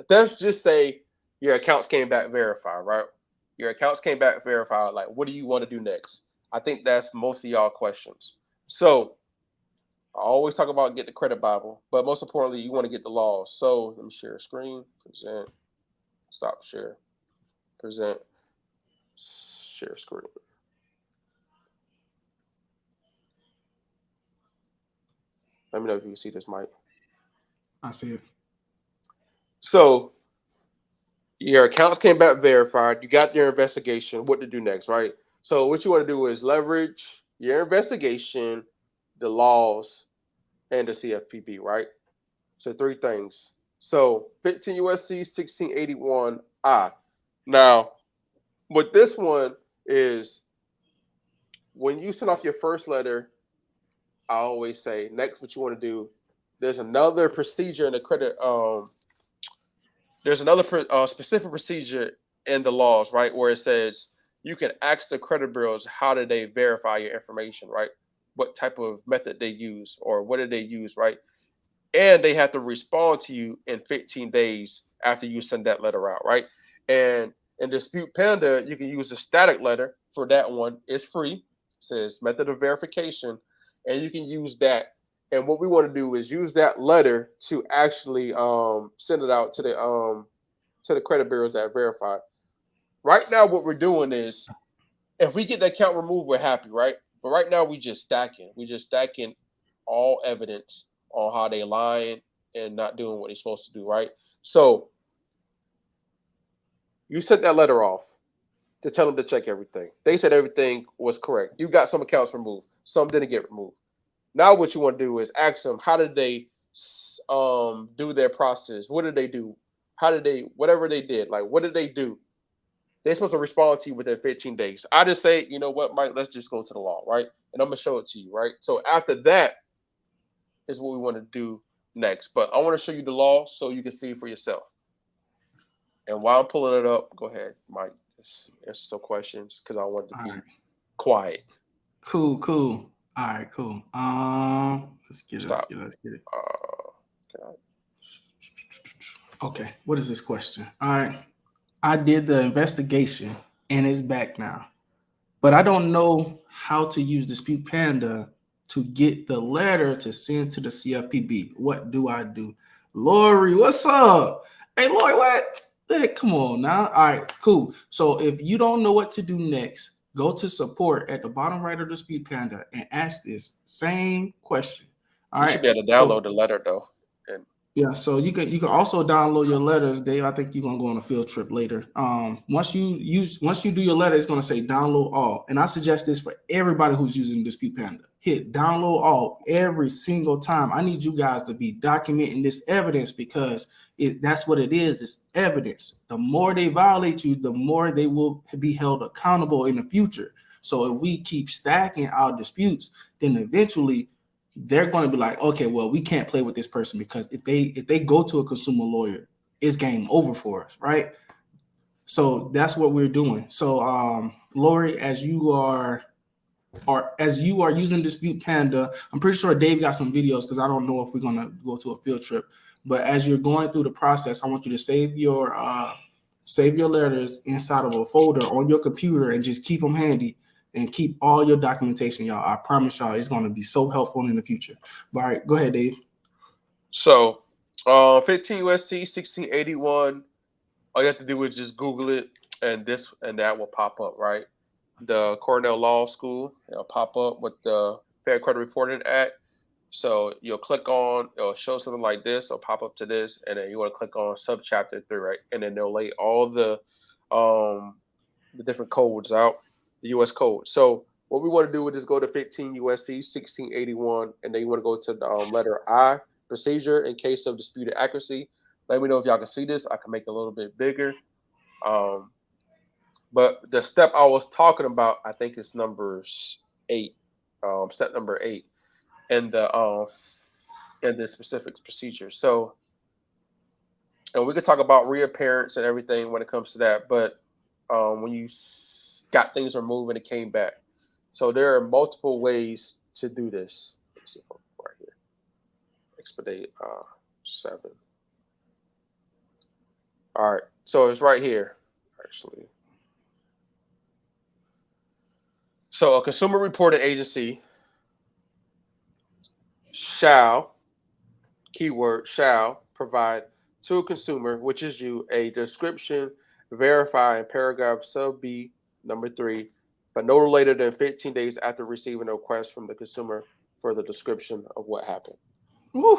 Let's just say your accounts came back verified, right? Your accounts came back verified. Like, what do you want to do next? I think that's most of y'all questions. So I always talk about get the credit Bible, but most importantly, you want to get the laws. So let me share a screen, present, stop share, present, share screen. Let me know if you can see this, Mike. I see it. So your accounts came back verified. You got your investigation. What to do next, right? So what you want to do is leverage your investigation, the laws, and the CFPB, right? So three things. So 15 U.S.C. 1681 I. Now, what this one is when you send off your first letter, I always say next what you want to do. There's another procedure in the credit. There's another specific procedure in the laws, right, where it says you can ask the credit bureaus how did they verify your information, right? What type of method they use or what did they use, right? And they have to respond to you in 15 days after you send that letter out, right? And in Dispute Panda, you can use a static letter for that one. It's free. It says method of verification, and you can use that. And what we want to do is use that letter to actually send it out to the credit bureaus that verify. Right now, what we're doing is if we get that account removed, we're happy, right? But right now, we just stacking. We just stacking all evidence on how they lying and not doing what they're supposed to do, right? So you sent that letter off to tell them to check everything. They said everything was correct. You got some accounts removed. Some didn't get removed. Now what you want to do is ask them how did they do their process? What did they do? How did they whatever they did? Like what did they do? They're supposed to respond to you within 15 days. I just say, you know what, Mike, let's just go to the law, right? And I'm gonna show it to you, right? So after that is what we want to do next. But I want to show you the law so you can see it for yourself. And while I'm pulling it up, go ahead, Mike. Just answer some questions because I want to All be right. quiet. Cool. Cool. All right. Cool. Let's get it. Let's Stop. get it. Let's get it. Okay. Okay. What is this question? All right. I did the investigation and it's back now, but I don't know how to use Dispute Panda to get the letter to send to the CFPB. What do I do? Lori, what's up? Hey, Lori, what? Hey, come on now. All right, cool. So if you don't know what to do next, go to support at the bottom right of Dispute Panda and ask this same question. All You should right. be able to So download the letter though. And yeah, so you can also download your letters, Dave. I think you're gonna go on a field trip later. Once you do your letter, it's gonna say download all. And I suggest this for everybody who's using Dispute Panda. Hit download all every single time. I need you guys to be documenting this evidence because that's what it is. It's evidence. The more they violate you, the more they will be held accountable in the future. So if we keep stacking our disputes, then eventually they're going to be like, okay, well, we can't play with this person because if they go to a consumer lawyer, it's game over for us, right? So that's what we're doing. So, Lori, as you are using Dispute Panda, I'm pretty sure Dave got some videos because I don't know if we're gonna go to a field trip. But as you're going through the process, I want you to save your letters inside of a folder on your computer and just keep them handy and keep all your documentation, y'all. I promise y'all, it's gonna be so helpful in the future. But all right, go ahead, Dave. so 15 USC 1681. All you have to do is just Google it, and this and that will pop up, right? The Cornell Law School, it'll pop up with the Fair Credit Reporting Act. So you'll click on, it'll show something like this, it'll pop up to this, and then you want to click on subchapter 3, right? And then they'll lay all the different codes out, the U.S. code. So what we want to do is just go to 15 U.S.C. 1681, and then you want to go to the letter I, procedure in case of disputed accuracy. Let me know if y'all can see this. I can make it a little bit bigger. Um, but the step I was talking about, I think it's number 8. Step number 8 in the specific procedure. So, and we could talk about reappearance and everything when it comes to that. But when you got things removed and it came back, so there are multiple ways to do this. Let me see if I'm right here. Expedite 7. All right, so it's right here actually. So a consumer reporting agency shall, keyword shall, provide to a consumer, which is you, a description verified in paragraph sub B number 3, but no later than 15 days after receiving a request from the consumer for the description of what happened. Woo.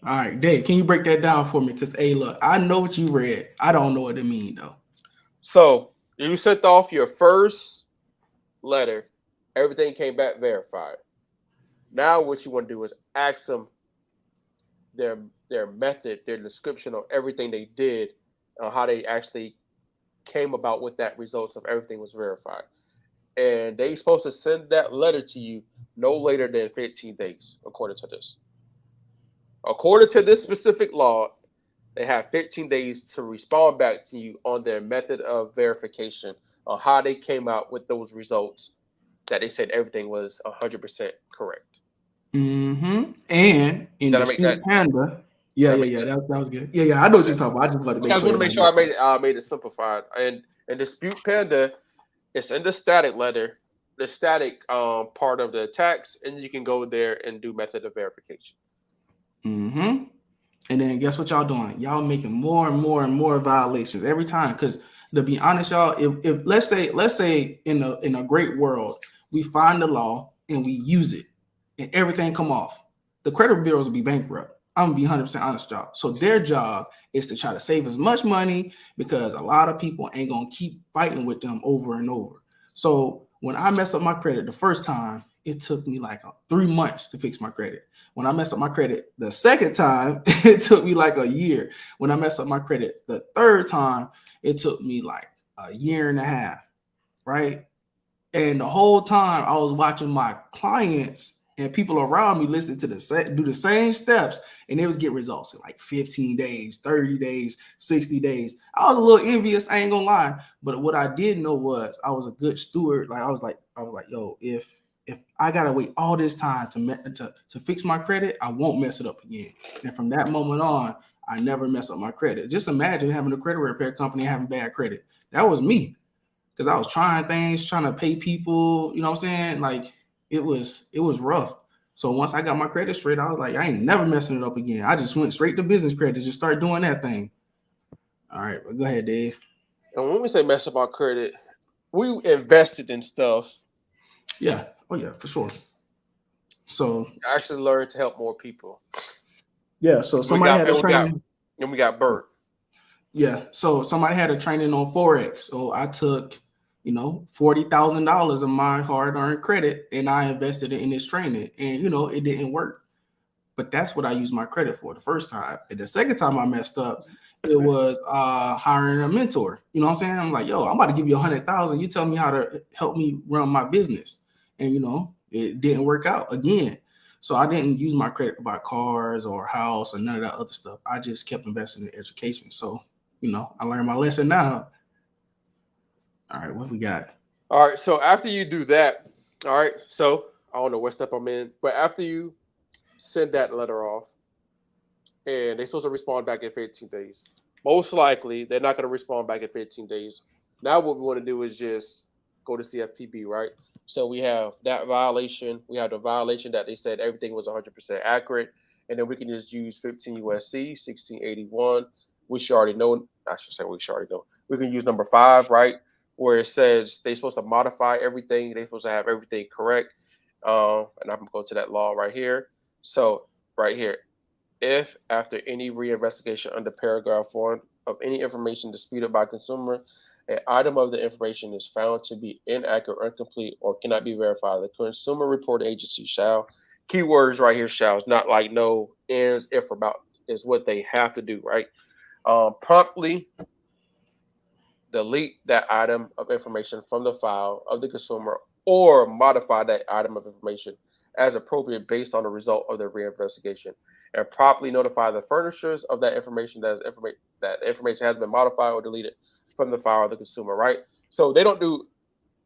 All right, Dave, can you break that down for me? Because, hey, look, I know what you read. I don't know what it mean, though. So you sent off your first letter, everything came back verified. Now what you want to do is ask them their their method, their description of everything they did, how they actually came about with that results of everything was verified. And they supposed to send that letter to you no later than 15 days, according to this. According to this specific law, they have 15 days to respond back to you on their method of verification on how they came out with those results that they said everything was 100% correct. Mm-hmm. And in Did I make that? Dispute Panda, Did yeah, I yeah, make yeah, that? that was good. Yeah, yeah, I know what Okay. you're talking about. I just wanted to Okay, make I just sure want to make everybody sure got it. I made it simplified. And Dispute Panda, it's in the static letter, the static part of the tax, and you can go there and do method of verification. Mm-hmm. And then guess what y'all doing? Y'all making more and more and more violations every time. Because to be honest, y'all, if let's say in a great world, we find the law and we use it and everything come off, the credit bureaus will be bankrupt. I'm gonna be 100% honest, y'all. So their job is to try to save as much money because a lot of people ain't gonna keep fighting with them over and over. So when I mess up my credit the first time, it took me like 3 months to fix my credit. When I messed up my credit the second time, it took me like a year. When I messed up my credit the third time, it took me like a year and a half, right? And the whole time I was watching my clients and people around me listen to do the same steps, and they was get results in like 15 days, 30 days, 60 days. I was a little envious, I ain't gonna lie. But what I did know was I was a good steward. Like I was like, yo, if I gotta wait all this time to fix my credit, I won't mess it up again. And from that moment on, I never mess up my credit. Just imagine having a credit repair company and having bad credit. That was me because I was trying things, trying to pay people. You know what I'm saying? Like it was rough. So once I got my credit straight, I was like, I ain't never messing it up again. I just went straight to business credit, just start doing that thing. All right, but go ahead, Dave. And when we say mess up our credit, we invested in stuff Yeah. Oh yeah, for sure. So to actually learn to help more people. yeah, so And we somebody got had a and we got training. and we got burnt. Yeah. So somebody had a training on Forex. So I took, $40,000 of my hard-earned credit and I invested it in this training. And it didn't work. But that's what I used my credit for the first time. And the second time I messed up, it was hiring a mentor. You know what I'm saying? I'm like, yo, I'm about to give you 100,000. You tell me how to help me run my business. And it didn't work out again. So I didn't use my credit to buy cars or a house or none of that other stuff. I just kept investing in education. So, I learned my lesson now. All right, what we got? All right. So after you do that, all right. So I don't know what step I'm in, but after you send that letter off, and they're supposed to respond back in 15 days. Most likely, they're not going to respond back in 15 days. Now, what we want to do is just go to CFPB, right? So we have that violation. We have the violation that they said everything was 100% accurate. And then we can just use 15 U.S.C. 1681, which you already know. I should say we should already know. We can use number 5, right? Where it says they're supposed to modify everything. They're supposed to have everything correct. And I'm going to go to that law right here. So, right here, if, after any reinvestigation under paragraph 1 of any information disputed by consumer, an item of the information is found to be inaccurate, incomplete, or cannot be verified, the consumer report agency shall, keywords right here, shall, is not like no ends, if about, is what they have to do, right? Promptly delete that item of information from the file of the consumer or modify that item of information as appropriate based on the result of the reinvestigation, and properly notify the furnishers of that information that information has been modified or deleted from the file of the consumer, right? So they don't do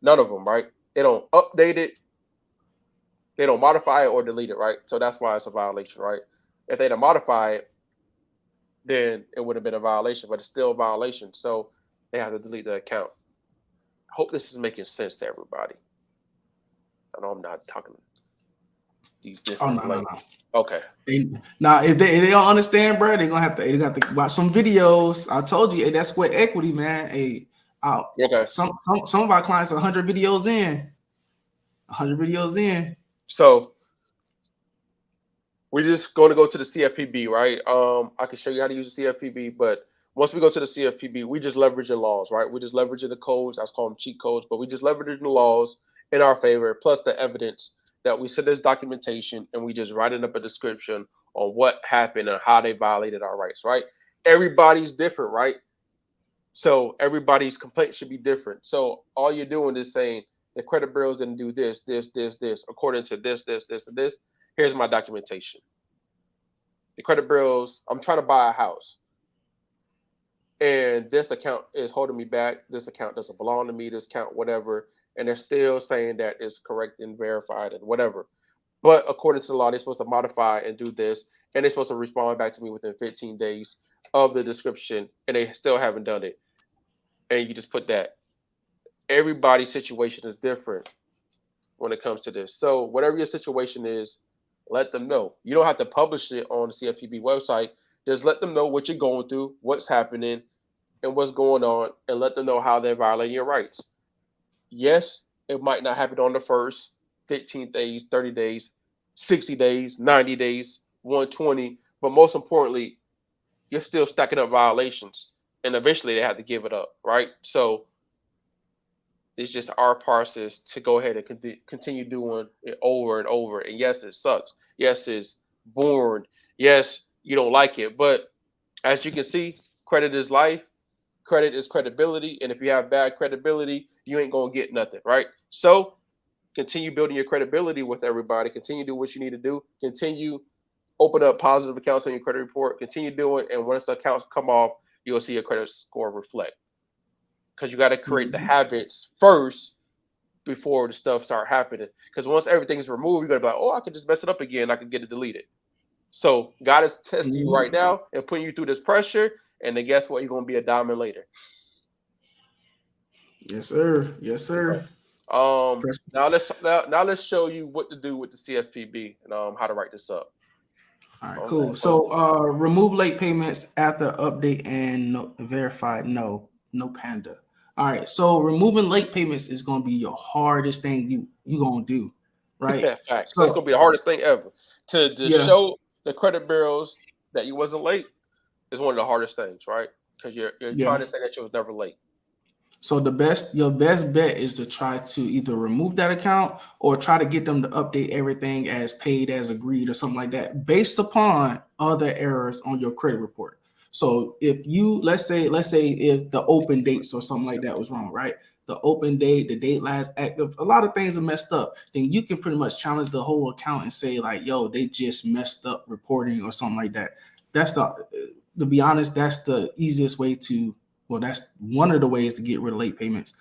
none of them, right? They don't update it, they don't modify it or delete it, right? So that's why it's a violation, right? If they don't modify it, then it would have been a violation, but it's still a violation. So they have to delete the account. Hope this is making sense to everybody. I know I'm not talking these Oh different no, no, like. no. Okay. Now, if they don't understand, bro, they got to watch some videos. I told you, hey, that's sweat equity, man. Hey, Okay. some of our clients are 100 videos in, 100 videos in. So we're just going to go to the CFPB, right? I can show you how to use the CFPB, but once we go to the CFPB, we just leverage the laws, right? We just leverage the codes. That's called them cheat codes, but we just leverage the laws in our favor, plus the evidence that we send this documentation, and we just write it up a description on what happened and how they violated our rights, right? Everybody's different, right? So everybody's complaint should be different. So all you're doing is saying the credit bureaus didn't do this, according to this, and this. Here's my documentation. The credit bureaus, I'm trying to buy a house, and this account is holding me back. This account doesn't belong to me. This account, whatever, and they're still saying that it's correct and verified and whatever. But according to the law, they're supposed to modify and do this, and they're supposed to respond back to me within 15 days of the description, and they still haven't done it. And you just put that. Everybody's situation is different when it comes to this. So whatever your situation is, let them know. You don't have to publish it on the CFPB website. Just let them know what you're going through, what's happening, and what's going on, and let them know how they're violating your rights. Yes, it might not happen on the first 15 days, 30 days, 60 days, 90 days, 120, but most importantly, you're still stacking up violations, and eventually they have to give it up, right? So it's just our process to go ahead and continue doing it over and over. And yes, it sucks. Yes, it's boring. Yes, you don't like it. But as you can see, credit is life. Credit is credibility. And if you have bad credibility, you ain't going to get nothing, right? So continue building your credibility with everybody. Continue to do what you need to do. Continue open up positive accounts on your credit report. Continue doing, and once the accounts come off, you'll see your credit score reflect. Because you got to create the Mm-hmm. habits first before the stuff start happening. Because once everything's removed, you're gonna be like, oh, I could just mess it up again. I could get it deleted. So God is testing you right Mm-hmm. now and putting you through this pressure. And then guess what? You're gonna be a diamond later. Yes, sir. Yes, Okay. sir. Press. Now let's show you what to do with the CFPB and how to write this up. All right, Okay. cool. So remove late payments after update and no, verified. No panda. All right. So removing late payments is gonna be your hardest thing you gonna do, right? Facts. That's So gonna be the hardest thing ever. To yeah, show the credit bureaus that you wasn't late is one of the hardest things, right? Because you're trying yeah. to say that you was never late. So your best bet is to try to either remove that account or try to get them to update everything as paid as agreed or something like that, based upon other errors on your credit report. So if you let's say if the open dates or something like that was wrong, right? The open date, the date last active, a lot of things are messed up. Then you can pretty much challenge the whole account and say like, "Yo, they just messed up reporting" or something like that. That's the To be honest, that's the easiest way to well, that's one of the ways to get rid of late payments.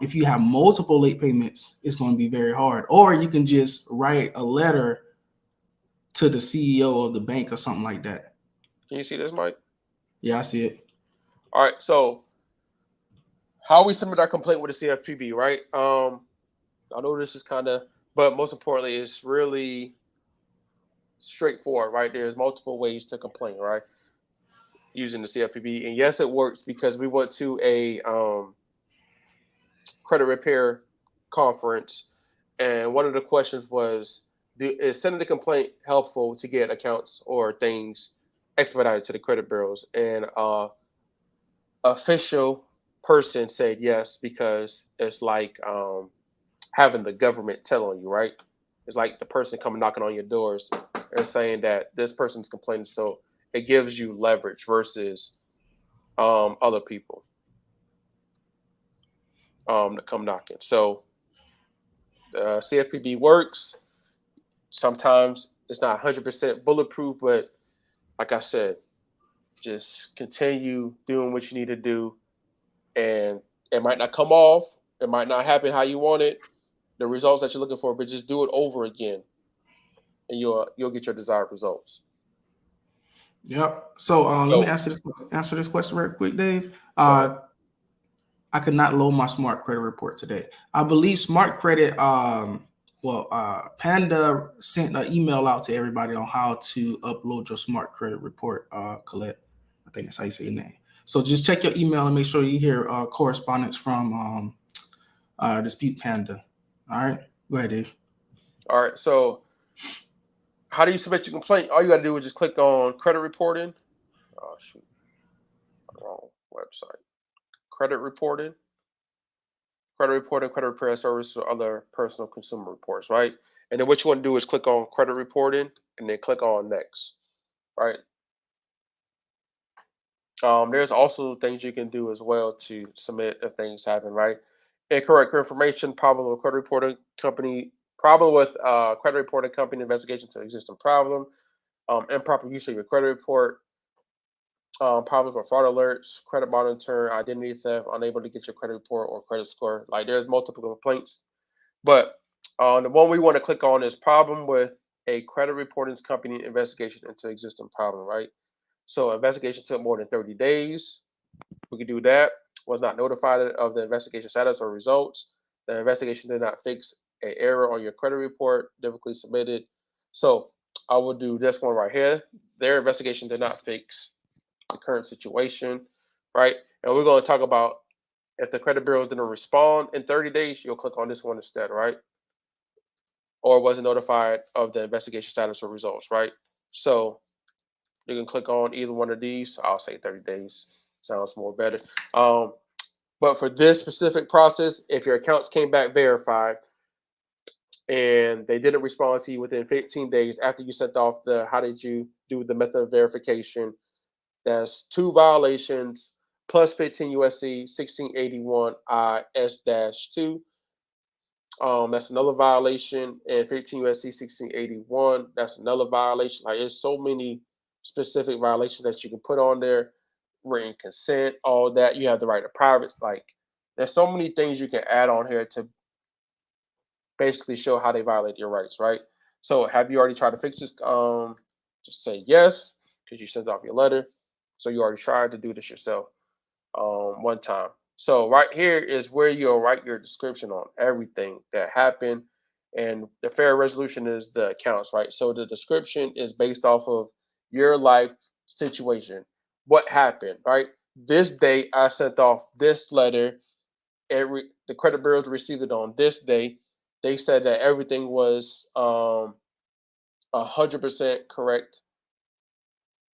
If you have multiple late payments, it's going to be very hard. Or you can just write a letter to the CEO of the bank or something like that. Can you see this, Mike? Yeah, I see it. All right. So how we submit our complaint with the CFPB, right? I know this is kind of, but most importantly, it's really straightforward, right? There's multiple ways to complain, right? Using the CFPB, and yes, it works because we went to a credit repair conference, and one of the questions was, is sending the complaint helpful to get accounts or things expedited to the credit bureaus? And official person said yes because it's like having the government tell on you, right? It's like the person coming knocking on your doors and saying that this person's complaining, so it gives you leverage versus other people that come knocking. So CFPB works. Sometimes it's not 100% bulletproof, but like I said, just continue doing what you need to do, and it might not come off, it might not happen how you want it, the results that you're looking for, but just do it over again, and you'll get your desired results. Yep. So let me So answer this question real quick, Dave. go ahead. I could not load my smart credit report today. I believe smart credit Well, Panda sent an email out to everybody on how to upload your smart credit report. Colette, I think that's how you say your name. So just check your email and make sure you hear correspondence from Dispute Panda. All right, go ahead, Dave. All right. So how do you submit your complaint? All you got to do is just click on credit reporting. Oh shoot, wrong website. Credit reporting, credit repair service, or other personal consumer reports, right? And then what you want to do is click on credit reporting, and then click on next, right? There's also things you can do as well to submit if things happen, right? Incorrect information, problem with credit reporting company, problem with credit reporting company investigation to existing problem, improper use of your credit report, problems with fraud alerts, credit monitor, identity theft, unable to get your credit report or credit score. Like there's multiple complaints, but the one we want to click on is problem with a credit reporting company investigation into existing problem, right? So investigation took more than 30 days. We could do that. Was not notified of the investigation status or results. The investigation did not fix a error on your credit report, difficultly submitted. So I will do this one right here. Their investigation did not fix the current situation, right? And we're going to talk about if the credit bureaus didn't respond in 30 days, you'll click on this one instead, right? Or wasn't notified of the investigation status or results, right? So you can click on either one of these. I'll say 30 days. Sounds more better. Um, but for this specific process, if your accounts came back verified and they didn't respond to you within 15 days after you sent off the how did you do the method of verification, that's two violations plus 15 U.S.C. 1681 IS-2. That's another violation, and 15 U.S.C. 1681. That's another violation. Like there's so many specific violations that you can put on there. Written consent, all that. You have the right to private. Like there's so many things you can add on here to basically show how they violate your rights, right? So have you already tried to fix this? Just say yes because you sent off your letter. So you already tried to do this yourself one time. So right here is where you'll write your description on everything that happened. And the fair resolution is the accounts, right? So the description is based off of your life situation. What happened, right? This day I sent off this letter. The credit bureaus received it on this day. They said that everything was 100% correct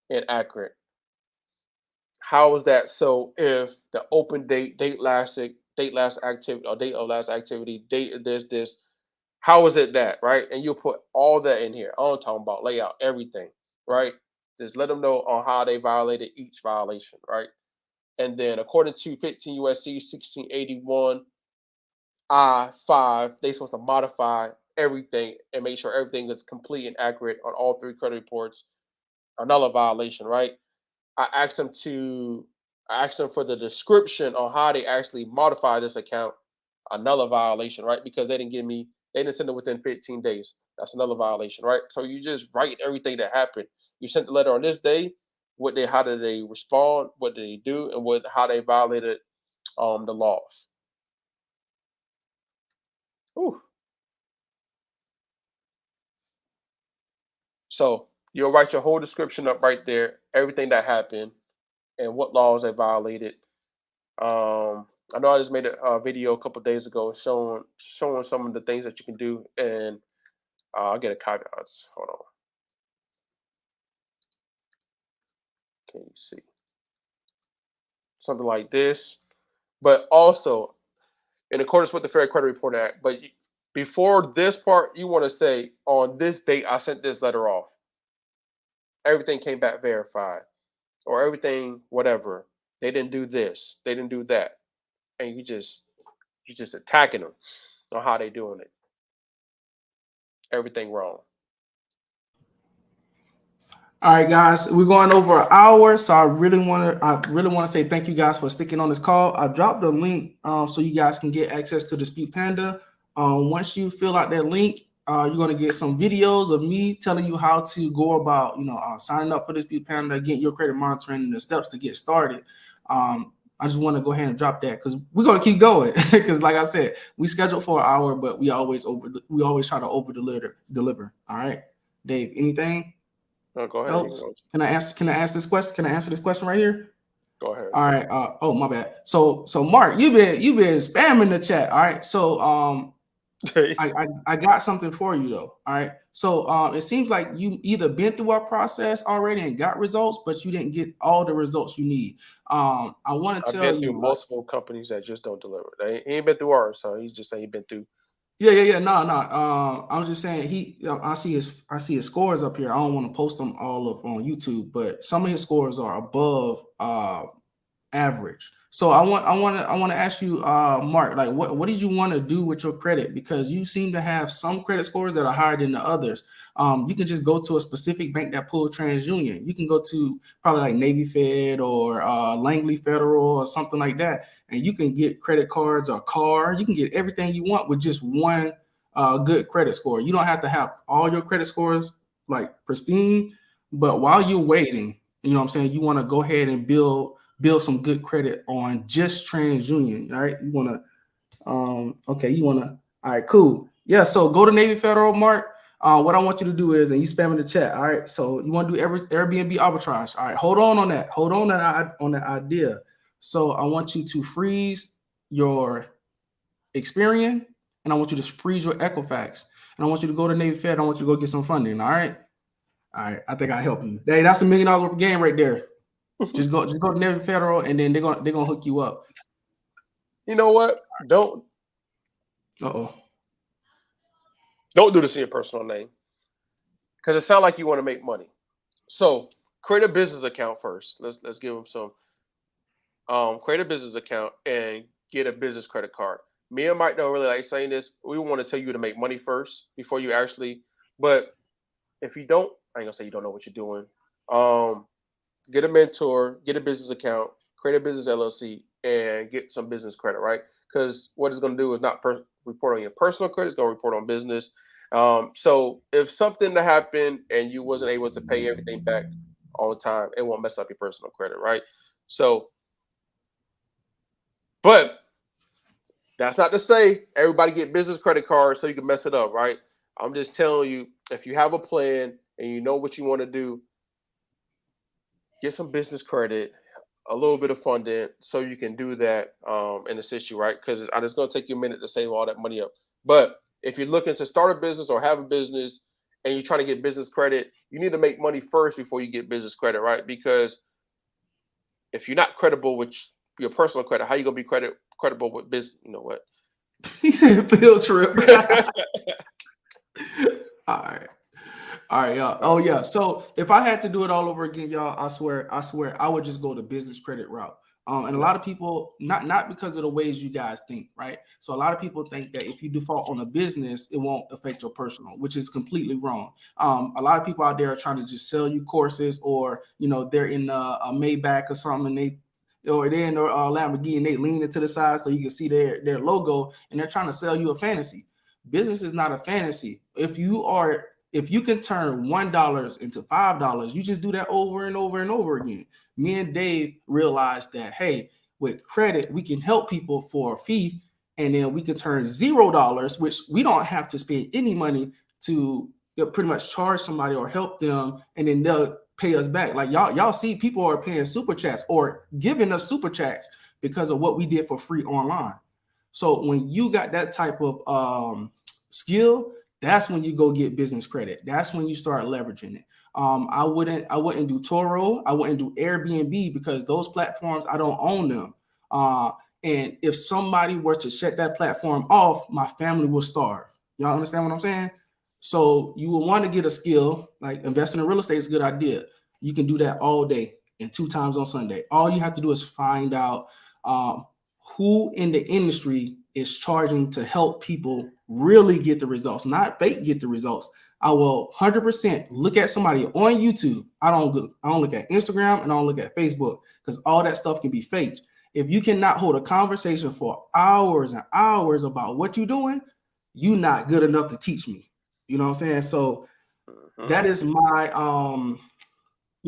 and accurate. How is that? So if the open date last activity, or date of last activity, date of this, how is it that, right? And you'll put all that in here. I'm talking about layout, everything, right? Just let them know on how they violated each violation, right? And then according to 15 U.S.C. 1681 I-5, they supposed to modify everything and make sure everything is complete and accurate on all three credit reports. Another violation, right? I asked them to I asked them for the description on how they actually modify this account. Another violation, right? Because they didn't send it within 15 days. That's another violation, right? So you just write everything that happened. You sent the letter on this day. How did they respond? What did they do? And how they violated the laws. Whew. So you'll write your whole description up right there, everything that happened, and what laws they violated. I know I just made a video a couple days ago showing some of the things that you can do, and I'll get a copy. Hold on, can you see something like this? But also in accordance with the Fair Credit Reporting Act. But before this part, you want to say on this date I sent this letter off. Everything came back verified, or everything whatever. They didn't do this. They didn't do that, and you just attacking them on how they doing it. Everything wrong. All right, guys, we're going over an hour, so I really want to say thank you guys for sticking on this call. I dropped the link so you guys can get access to Dispute Panda. Once you fill out that link, you're going to get some videos of me telling you how to go about, signing up for Dispute Panda, getting your credit monitoring, and the steps to get started. I just want to go ahead and drop that because we're gonna keep going. Because like I said, we scheduled for an hour, but we always try to over deliver. All right, Dave. Anything No, go ahead. You can else? go. Can I ask this question? Can I answer this question right here? Go ahead. All right. Oh, my bad. So Mark, you've been spamming the chat. All right. So I got something for you though. All right. So it seems like you either been through our process already and got results, but you didn't get all the results you need. I want to I've tell been through you, like, multiple companies that just don't deliver. He ain't been through ours, so he's just saying he been through. yeah. No, no. I was just saying I see his scores up here. I don't want to post them all up on YouTube, but some of his scores are above average. So I want to ask you, Mark, like what did you want to do with your credit? Because you seem to have some credit scores that are higher than the others. You can just go to a specific bank that pulled TransUnion. You can go to probably like Navy Fed or Langley Federal or something like that, and you can get credit cards or car. You can get everything you want with just one good credit score. You don't have to have all your credit scores like pristine, but while you're waiting, you know what I'm saying, you want to go ahead and build some good credit on just TransUnion. All right. You want to, okay. You want to, all right, cool. Yeah. So go to Navy Federal, Mark. What I want you to do is, and you spam in the chat. All right. So you want to do Airbnb arbitrage. All right. Hold on that. Hold on that idea. So I want you to freeze your Experian and I want you to freeze your Equifax. And I want you to go to Navy Fed. I want you to go get some funding. All right. All right. I think I help you. Hey, that's $1 million worth of game right there. Just go to Navy Federal, and then they're gonna hook you up. You know what? Don't Uh-oh. do this in your personal name because it sounds like you want to make money. So create a business account first. Let's give them some. Create a business account and get a business credit card. Me and Mike don't really like saying this. We want to tell you to make money first before you actually. But if you don't, I ain't gonna say you don't know what you're doing. Get a mentor, get a business account, create a business LLC, and get some business credit, right? Because what it's going to do is not report on your personal credit; it's going to report on business. So if something to happen and you wasn't able to pay everything back all the time, it won't mess up your personal credit, right? So, but that's not to say everybody get business credit cards so you can mess it up, right? I'm just telling you, if you have a plan and you know what you want to do, get some business credit, a little bit of funding, so you can do that and assist you, right? Because it's going to take you a minute to save all that money up. But if you're looking to start a business or have a business and you're trying to get business credit, you need to make money first before you get business credit, right? Because if you're not credible with your personal credit, how you gonna be credible with business? You know what? He said field trip. All right. All right, y'all. Oh yeah. So if I had to do it all over again, y'all, I swear, I would just go the business credit route. And a lot of people, not because of the ways you guys think, right? So a lot of people think that if you default on a business, it won't affect your personal, which is completely wrong. A lot of people out there are trying to just sell you courses, or they're in a Maybach or something, and they're in a Lamborghini, and they lean it to the side so you can see their logo, and they're trying to sell you a fantasy. Business is not a fantasy. If you can turn $1 into $5, you just do that over and over and over again. Me and Dave realized that, hey, with credit, we can help people for a fee, and then we can turn $0, which we don't have to spend any money to pretty much charge somebody or help them, and then they'll pay us back. Like y'all see people are paying super chats or giving us super chats because of what we did for free online. So when you got that type of skill, that's when you go get business credit. That's when you start leveraging it. I wouldn't do Toro. I wouldn't do Airbnb because those platforms, I don't own them. And if somebody were to shut that platform off, my family will starve. Y'all understand what I'm saying? So you will want to get a skill, like investing in real estate is a good idea. You can do that all day and 2 times on Sunday. All you have to do is find out who in the industry is charging to help people really get the results, not fake get the results. I will 100% look at somebody on YouTube. I don't look at Instagram, and I don't look at Facebook, because all that stuff can be faked. If you cannot hold a conversation for hours and hours about what you're doing, you're not good enough to teach me. You know what I'm saying? So that is my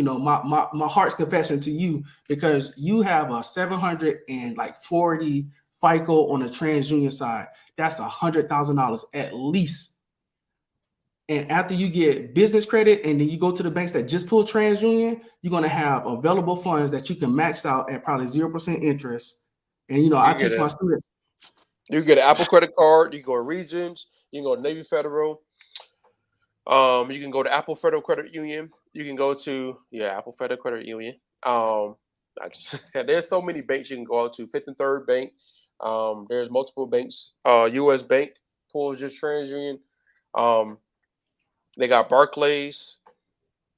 my heart's confession to you, because you have a 740 FICO on the TransUnion side. That's $100,000 at least. And after you get business credit and then you go to the banks that just pull TransUnion, you're going to have available funds that you can max out at probably 0% interest. And, I teach my students. You get an Apple credit card. You can go to Regions. You can go to Navy Federal. You can go to Apple Federal Credit Union. You can go to Apple Federal Credit Union. There's so many banks you can go out to. Fifth and Third Bank. There's multiple banks. U.S. Bank pulls just TransUnion. They got Barclays.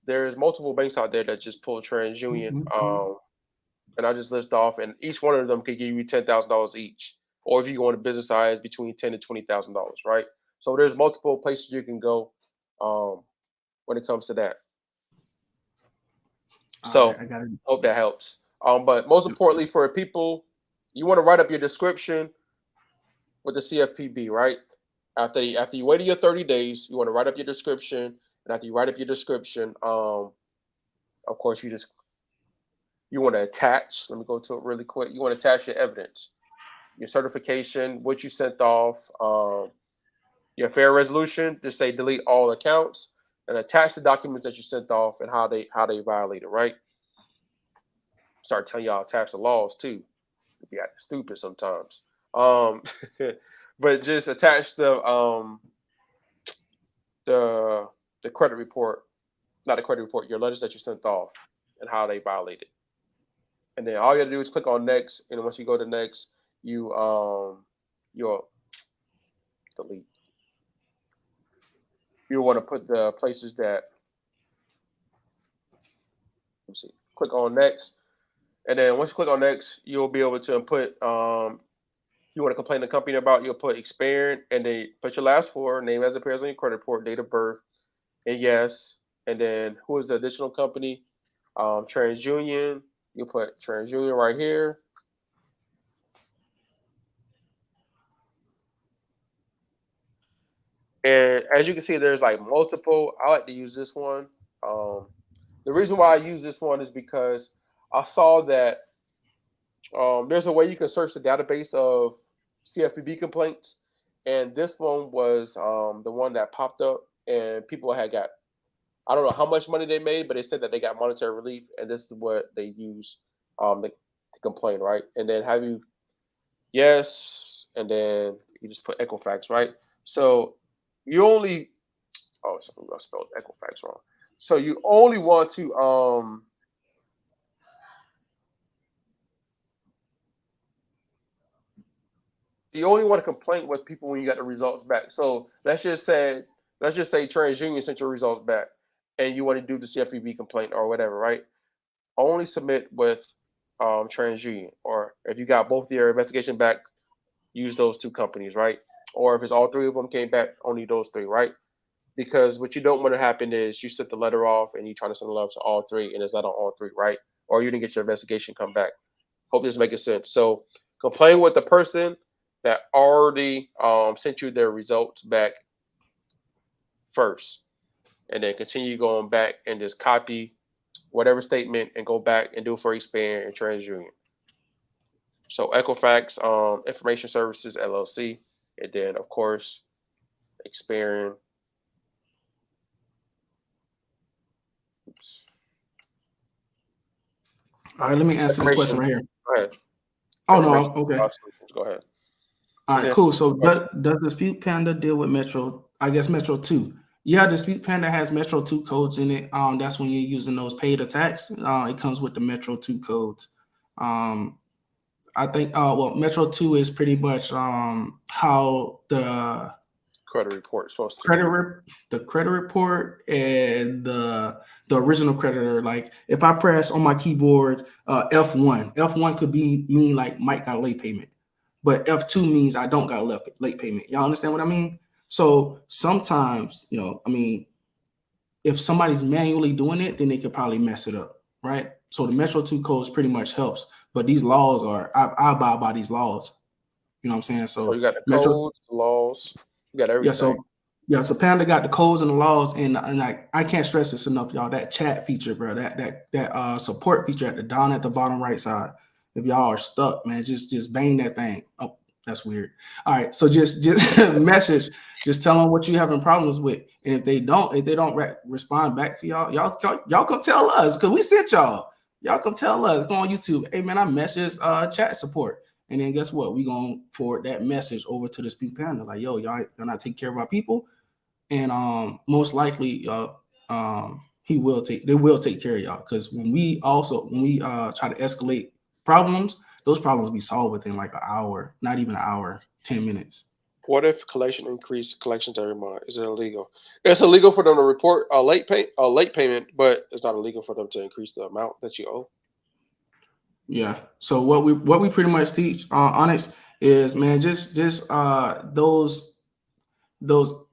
There's multiple banks out there that just pull TransUnion. And I just list off, and each one of them could give you $10,000 each. Or if you go on the business side, it's between $10,000 to $20,000, right? So there's multiple places you can go when it comes to that. So I hope that helps. But most importantly, for people, you want to write up your description with the CFPB, right? After you wait your 30 days, you want to write up your description. And after you write up your description, of course, you want to attach. Let me go to it really quick. You want to attach your evidence, your certification, what you sent off, your fair resolution. Just say delete all accounts and attach the documents that you sent off and how they violated, right? Start telling y'all attach the laws too. You got stupid sometimes. But just attach the credit report, not the credit report, your letters that you sent off and how they violated. And then all you have to do is click on next, and once you go to next, you'll delete. You want to put the places that, let's see, click on next, and then once you click on next, you'll be able to put you want to complain to the company about, you'll put Experian, and then put your last four, name as appears on your credit report, date of birth, and yes, and then who is the additional company? TransUnion. You put TransUnion right here. And as you can see, there's like multiple. I like to use this one. The reason why I use this one is because I saw that there's a way you can search the database of CFPB complaints, and this one was the one that popped up, and people had got, I don't know how much money they made, but they said that they got monetary relief, and this is what they use to complain, right? And then have you, yes, and then you just put Equifax, right? So you only, I spelled Equifax wrong. So you only want to complain with people when you got the results back. So let's just say TransUnion sent your results back, and you want to do the CFPB complaint or whatever, right? Only submit with TransUnion, or if you got both your investigation back, use those two companies, right? Or if it's all three of them came back, only those three, right? Because what you don't want to happen is you sent the letter off and you try to send the letter to all three, and it's not on all three, right? Or you didn't get your investigation come back. Hope this makes sense. So complain with the person that already sent you their results back first, and then continue going back and just copy whatever statement and go back and do it for Experian and TransUnion. So Equifax Information Services LLC, and then of course Experian. Oops. All right, let me answer this question right here. Go ahead. Oh no, okay. Go ahead. All right, cool. So does Dispute Panda deal with Metro? I guess Metro 2. Yeah, Dispute Panda has Metro 2 codes in it. That's when you're using those paid attacks. It comes with the Metro 2 codes. I think Metro 2 is pretty much how the credit report is supposed to the credit report and the original creditor. Like if I press on my keyboard F1 could mean like Mike got a late payment, but F2 means I don't got a late payment. Y'all understand what I mean? So sometimes, if somebody's manually doing it, then they could probably mess it up, right? So the Metro 2 codes pretty much helps, but these laws I abide by these laws. You know what I'm saying? So you got the codes, the laws, you got everything. Yeah, so Panda got the codes and the laws, and like I can't stress this enough, y'all. That chat feature, bro, that support feature at the down at the bottom right side. If y'all are stuck, man, just bang that thing. Oh, that's weird. All right, so just message, just tell them what you having problems with, and if they don't respond back to y'all come tell us because we sent y'all. Y'all come tell us. Go on YouTube. Hey man, I messaged chat support. And then guess what? We gonna forward that message over to the Speak Panda. Like, yo, y'all not taking care of our people, and most likely they will take care of y'all, because when we try to escalate problems, those problems be solved within like an hour, not even an hour, 10 minutes. What if collection increase collections every month? Is it illegal? It's illegal for them to report a late payment, but it's not illegal for them to increase the amount that you owe. Yeah, so what we pretty much teach Onyx is, man, just those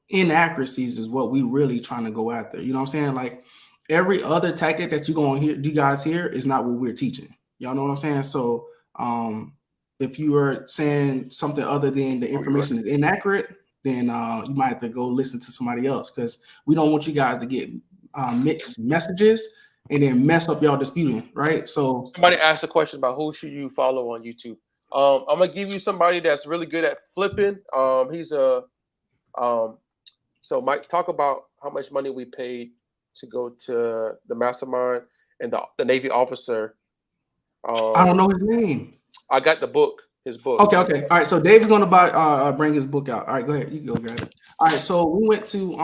inaccuracies is what we really trying to go after. You know what I'm saying? Like every other tactic that you're gonna hear, you guys hear, is not what we're teaching. Y'all know what I'm saying? So if you are saying something other than the information is inaccurate, then you might have to go listen to somebody else, because we don't want you guys to get mixed messages and then mess up y'all disputing, right? So Somebody asked a question about who should you follow on YouTube. I'm gonna give you somebody that's really good at flipping. He's a so Mike, talk about how much money we paid to go to the mastermind and the Navy officer. I don't Um, know his name. I got the book, his book. Okay. All right. So Dave's gonna bring his book out. All right, go ahead. You go grab it. All right. So we went to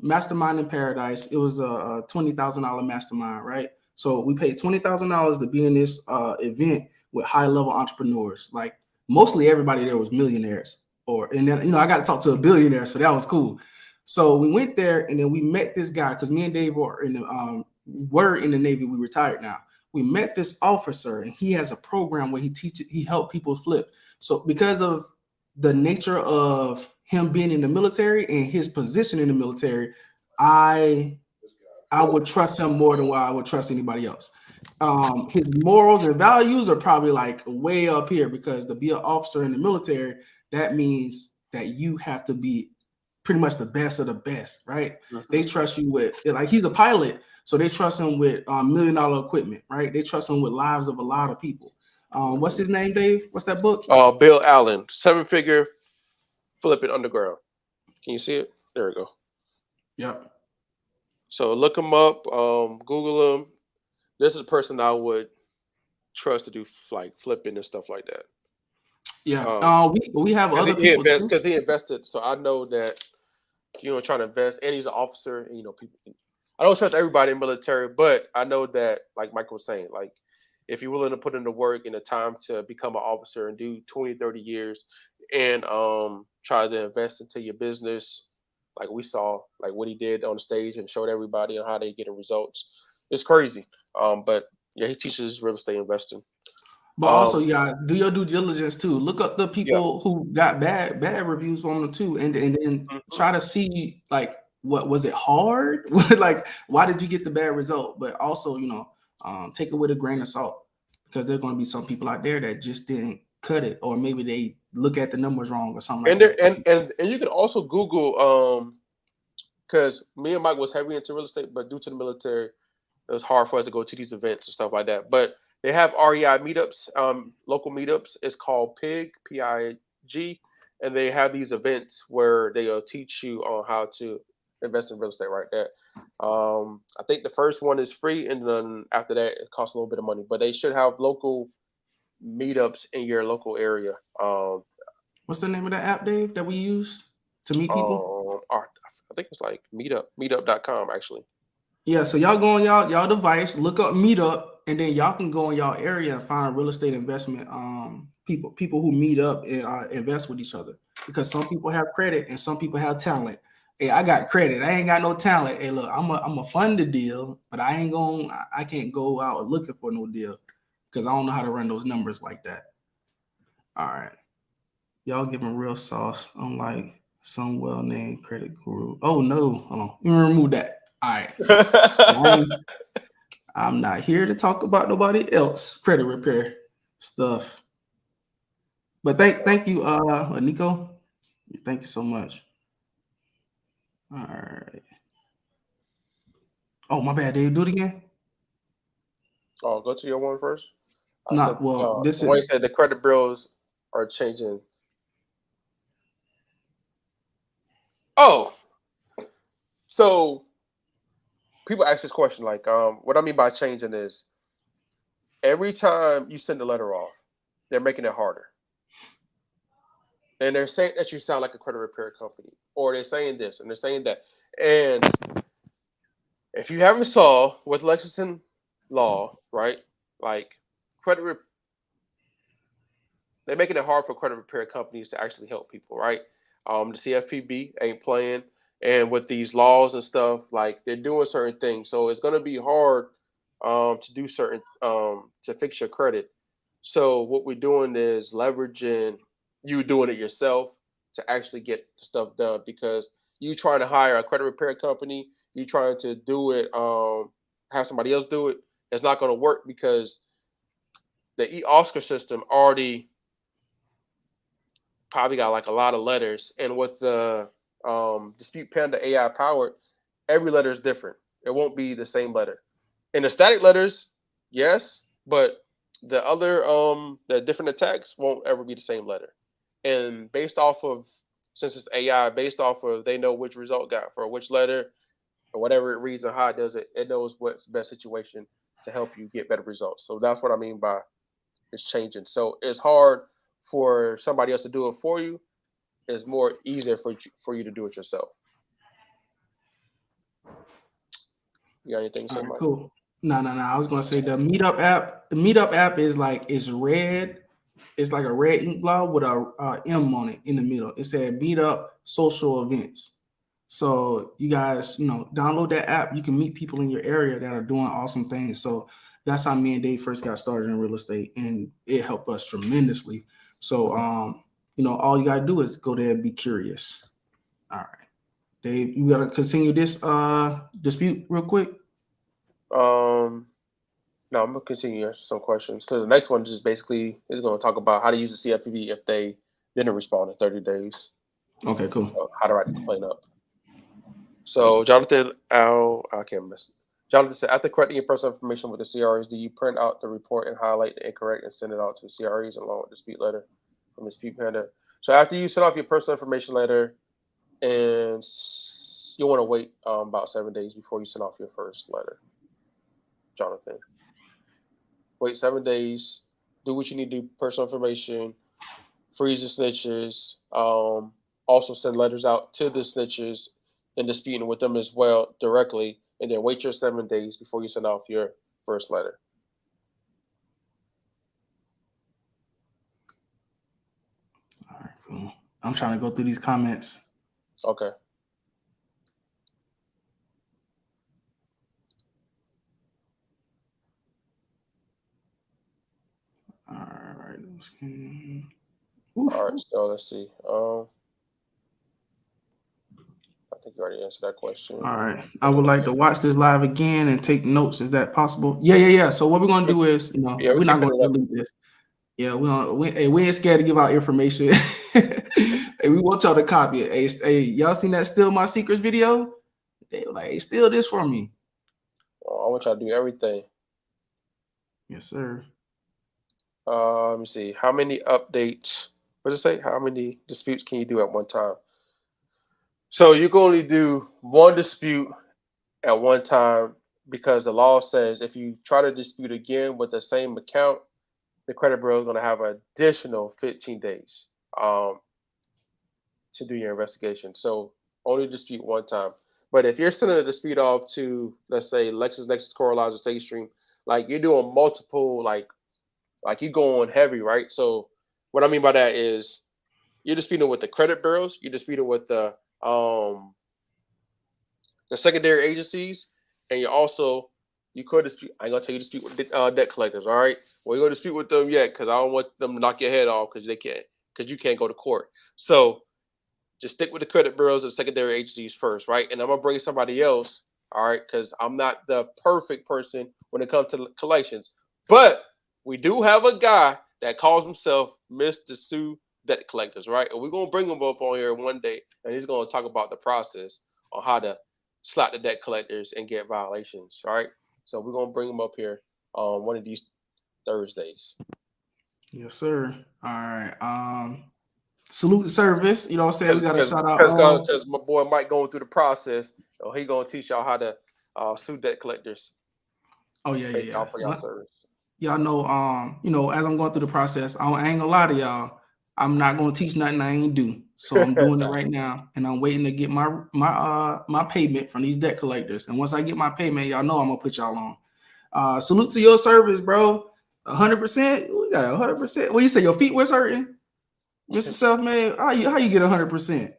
Mastermind in Paradise. It was a $20,000 mastermind, right? So we paid $20,000 to be in this event with high level entrepreneurs. Like mostly everybody there was millionaires, and then I got to talk to a billionaire, so that was cool. So we went there, and then we met this guy, because me and Dave were in the Navy. We retired now. We met this officer, and he has a program where he helped people flip. So because of the nature of him being in the military and his position in the military, I would trust him more than what I would trust anybody else. His morals and values are probably like way up here, because to be an officer in the military, that means that you have to be pretty much the best of the best, right? Mm-hmm. They trust you with, like, he's a pilot, so they trust him with $1 million equipment, right? They trust him with lives of a lot of people. What's his name, Dave? What's that book? Bill Allen, 7-figure flipping underground. Can you see it? There we go. Yep. So look him up, Google him. This is a person I would trust to do like flipping and stuff like that. Yeah. We have other people too. Because he invested. So I know that trying to invest, and he's an officer. And, people. I don't trust everybody in the military, but I know that, like Michael was saying, like if you're willing to put in the work and the time to become an officer and do 20, 30 years, and try to invest into your business, like we saw, like what he did on the stage and showed everybody on how they get the results. It's crazy. But yeah, he teaches real estate investing. But also, do your due diligence too. Look up the Yeah. people who got bad reviews on them too, and then try to see, like, what was it hard? Like, why did you get the bad result? But also, take it with a grain of salt, because there's going to be some people out there that just didn't cut it, or maybe they look at the numbers wrong or something And like that. and you can also Google, because me and Mike was heavy into real estate, but due to the military, it was hard for us to go to these events and stuff like that. But they have REI meetups, local meetups. It's called PIG, and they have these events where they'll teach you on how to invest in real estate right there. I think the first one is free, and then after that, it costs a little bit of money. But they should have local meetups in your local area. What's the name of that app, Dave, that we use to meet people? I think it's like meetup.com actually. Yeah, so y'all go on y'all device, look up Meetup, and then y'all can go in y'all area and find real estate investment people who meet up and invest with each other, because some people have credit and some people have talent. Hey, I got credit, I ain't got no talent. Hey, look, I'm a fund the deal, but I can't go out looking for no deal, because I don't know how to run those numbers like that. All right, y'all give them real sauce, unlike some well-named credit guru. Oh no, hold on, let me remove that. All right. I'm not here to talk about nobody else credit repair stuff. But thank you, Nico. Thank you so much. All right. Oh, my bad, Dave. Do it again. Oh, go to your one first. I said, Not well. This is Wayne said the credit bureaus are changing. Oh, so people ask this question like, what I mean by changing is every time you send a letter off, they're making it harder. And they're saying that you sound like a credit repair company, or they're saying this and they're saying that. And if you haven't saw with Lexington law, right, like credit, they're making it hard for credit repair companies to actually help people, right? The CFPB ain't playing, and with these laws and stuff, like they're doing certain things, so it's gonna be hard to do certain to fix your credit. So what we're doing is leveraging you doing it yourself to actually get stuff done because you trying to hire a credit repair company, you trying to do it, have somebody else do it. It's not going to work because the Oscar system already probably got like a lot of letters, and with the Dispute Panda AI powered, every letter is different. It won't be the same letter. In the static letters, yes, but the different attacks won't ever be the same letter. And based off of since it's AI, based off of they know which result got for which letter or whatever it reads and how it does it, it knows what's the best situation to help you get better results. So that's what I mean by it's changing. So it's hard for somebody else to do it for you. It's more easier for you to do it yourself. You got anything to all say, right. Mike? Cool. No, no, no. I was gonna say the Meetup app. The Meetup app is like it's red. It's like a red ink blob with a M on it in the middle. It said Meetup Social Events. So you guys, download that app. You can meet people in your area that are doing awesome things. So that's how me and Dave first got started in real estate, and it helped us tremendously. So all you gotta do is go there and be curious. All right, Dave, you gotta continue this dispute real quick. Um, no, I'm gonna continue answering some questions because the next one just basically is going to talk about how to use the CFPB if they didn't respond in 30 days. Okay, cool. How to write the complaint up. So Jonathan I can't miss. Jonathan said, after correcting your personal information with the CREs, do you print out the report and highlight the incorrect and send it out to the CREs along with the dispute letter from the dispute panda? So after you send off your personal information letter, and you want to wait about 7 days before you send off your first letter, Jonathan. Wait 7 days. Do what you need to do. Personal information. Freeze the snitches. Also send letters out to the snitches and disputing with them as well directly, and then wait your 7 days before you send off your first letter. All right, cool. I'm trying to go through these comments. Okay. All right. All right. So let's see. I think you already answered that question. All right. I would like to watch this live again and take notes. Is that possible? Yeah. So what we're gonna do is, Yeah, we we're can not put gonna it up. delete this. Yeah, we ain't scared to give out information. Hey, we want y'all to copy it. Hey, y'all seen that Steal My Secrets video? They were like, hey, steal this from me. I want y'all to do everything. Yes, sir. Let me see. How many updates? What does it say? How many disputes can you do at one time? So you can only do one dispute at one time because the law says if you try to dispute again with the same account, the credit bureau is going to have an additional 15 days to do your investigation. So only dispute one time. But if you're sending a dispute off to, let's say, LexisNexis, CoreLogic, SafeStream, like you're doing multiple, like you're going heavy, right? So what I mean by that is you're disputing with the credit bureaus, you're disputing with the secondary agencies, and you could dispute. I ain't gonna tell you to dispute with debt collectors. All right, we ain't gonna dispute with them yet because I don't want them to knock your head off because you can't go to court. So just stick with the credit bureaus and secondary agencies first, right? And I'm gonna bring somebody else, all right, because I'm not the perfect person when it comes to collections, but we do have a guy that calls himself Mr. Sue Debt Collectors, right? And we're gonna bring him up on here one day, and he's gonna talk about the process on how to slap the debt collectors and get violations. All right. So we're gonna bring them up here on one of these Thursdays. Yes, sir. All right. Salute the service. You know what I'm saying? We Because got to because shout out. because my boy Mike going through the process. So he gonna teach y'all how to sue debt collectors. Oh yeah, Thank yeah, y'all for y'all yeah. service. Y'all know, as I'm going through the process, I ain't gonna lie to y'all. I'm not gonna teach nothing I ain't do. So I'm doing it right now, and I'm waiting to get my payment from these debt collectors. And once I get my payment, y'all know I'm gonna put y'all on. Salute to your service, bro. 100%. We got 100%. What you say? Your feet was hurting, Mr. Selfmade. How you get 100%?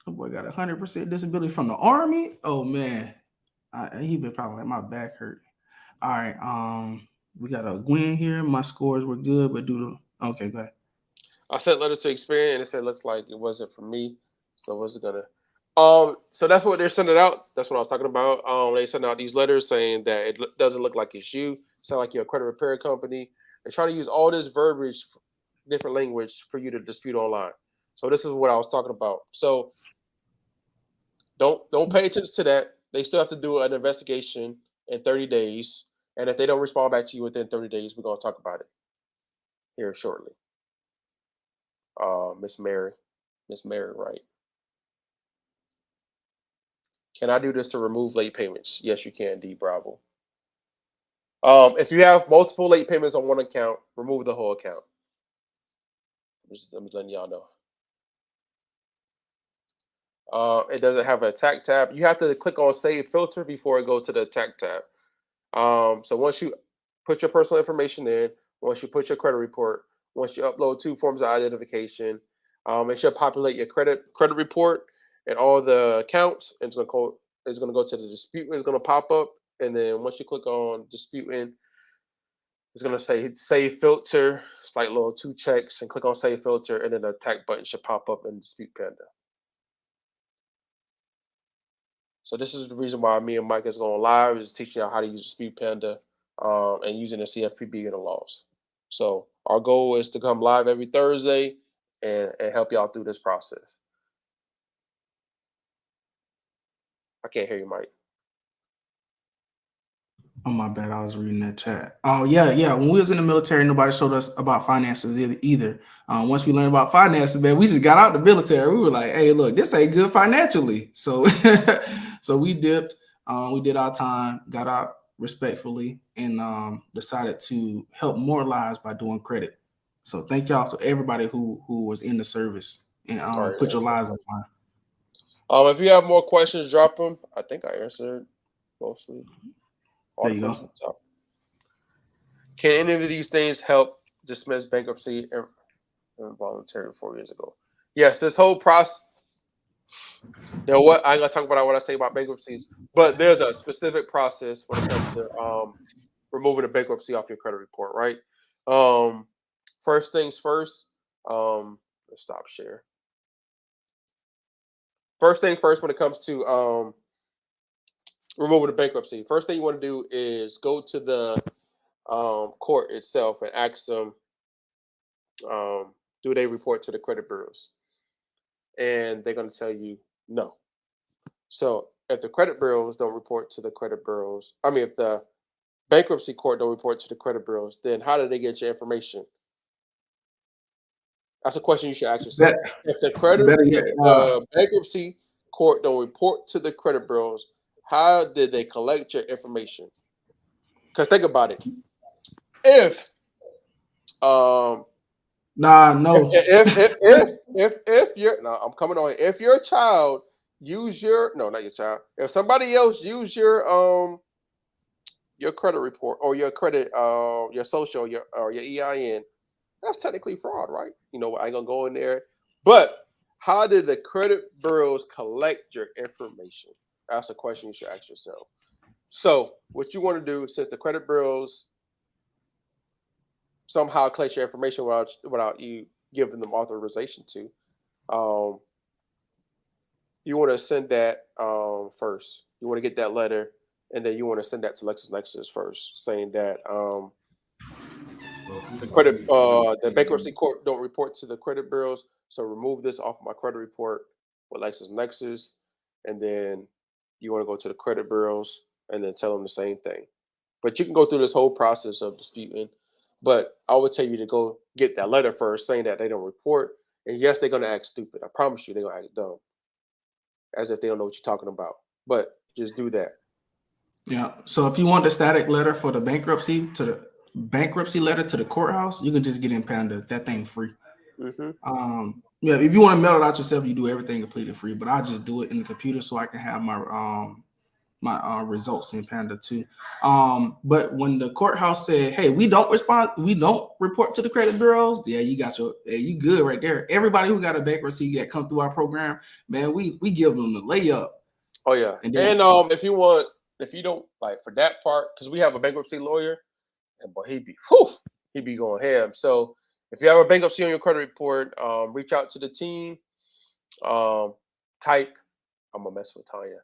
Oh boy, got 100% disability from the army. Oh man, he been probably like my back hurt. All right. We got a Gwen here. My scores were good, but due to okay, go ahead. I sent letters to Experian and it said looks like it wasn't for me. So what's it gonna so that's what they're sending out. That's what I was talking about. They send out these letters saying that doesn't look like it's you. Sound like you're a credit repair company. They're trying to use all this verbiage, different language for you to dispute online. So this is what I was talking about. So don't pay attention to that. They still have to do an investigation in 30 days. And if they don't respond back to you within 30 days, we're gonna talk about it here shortly. Miss Mary. Miss Mary Wright. Can I do this to remove late payments? Yes, you can, D Bravo. If you have multiple late payments on one account, remove the whole account. I'm just letting y'all know. It doesn't have an attack tab. You have to click on Save Filter before it goes to the attack tab. So once you put your personal information in, once you put your credit report, once you upload 2 forms of identification, it should populate your credit report and all the accounts. And it's gonna go to the dispute. It's gonna pop up, and then once you click on disputing, it's gonna say Save Filter. It's like little 2 checks, and click on Save Filter, and then the attack button should pop up in Dispute Panda. So this is the reason why me and Mike is going live, is teaching y'all how to use Dispute Panda and using the CFPB and the laws. So our goal is to come live every Thursday and help y'all through this process. I can't hear you, Mike. Oh my bad, I was reading that chat. Oh yeah, yeah. When we was in the military, nobody showed us about finances either. Once we learned about finances, man, we just got out the military. We were like, hey, look, this ain't good financially. So, so we dipped. We did our time, got out respectfully, and decided to help more lives by doing credit. So thank y'all to everybody who was in the service and All right, put man. your lives on line. If you have more questions, drop them. I think I answered mostly all There the you questions go. at the top. Can any of these things help dismiss bankruptcy involuntary 4 years ago? Yes, this whole process. You know what? I ain't gonna talk about what I say about bankruptcies, but there's a specific process when it comes to removing a bankruptcy off your credit report, right? Um, First things first. Let's stop share. First thing first, when it comes to removing a bankruptcy, first thing you want to do is go to the court itself and ask them, do they report to the credit bureaus? And they're going to tell you no. So if the credit bureaus don't report to the credit bureaus, I mean, if the bankruptcy court don't report to the credit bureaus, then how do they get your information? That's a question you should ask yourself. That better If yet, the bankruptcy court don't report to the credit bureaus, how did they collect your information? Because think about it. If um no. if your now I'm coming on, if your child use your no, not your child, if somebody else use your credit report or your credit your social your or your EIN, that's technically fraud, right? You know, I ain't gonna go in there. But how did the credit bureaus collect your information? That's a question you should ask yourself. So what you want to do, since the credit bureaus somehow collect your information without you giving them authorization to, um, you want to send that first. You want to get that letter, and then you want to send that to LexisNexis first, saying that the bankruptcy court don't report to the credit bureaus, so remove this off my credit report. with LexisNexis, and then you want to go to the credit bureaus and then tell them the same thing. But you can go through this whole process of disputing. But I would tell you to go get that letter first saying that they don't report. And yes, they're going to act stupid. I promise you, they're going to act dumb as if they don't know what you're talking about. But just do that. Yeah. So if you want the static letter for the bankruptcy letter to the courthouse, you can just get in Panda. That thing free. Mm-hmm. Yeah, if you want to mail it out yourself, you do everything completely free. But I just do it in the computer so I can have my results in Panda too. But when the courthouse said, "Hey, we don't report to the credit bureaus," yeah, you good right there. Everybody who got a bankruptcy that come through our program, man, we give them the layup. Oh yeah, And and then, if you don't like for that part, because we have a bankruptcy lawyer, and boy, he be going ham. So if you have a bankruptcy on your credit report, reach out to the team. Type. I'm gonna mess with Tanya.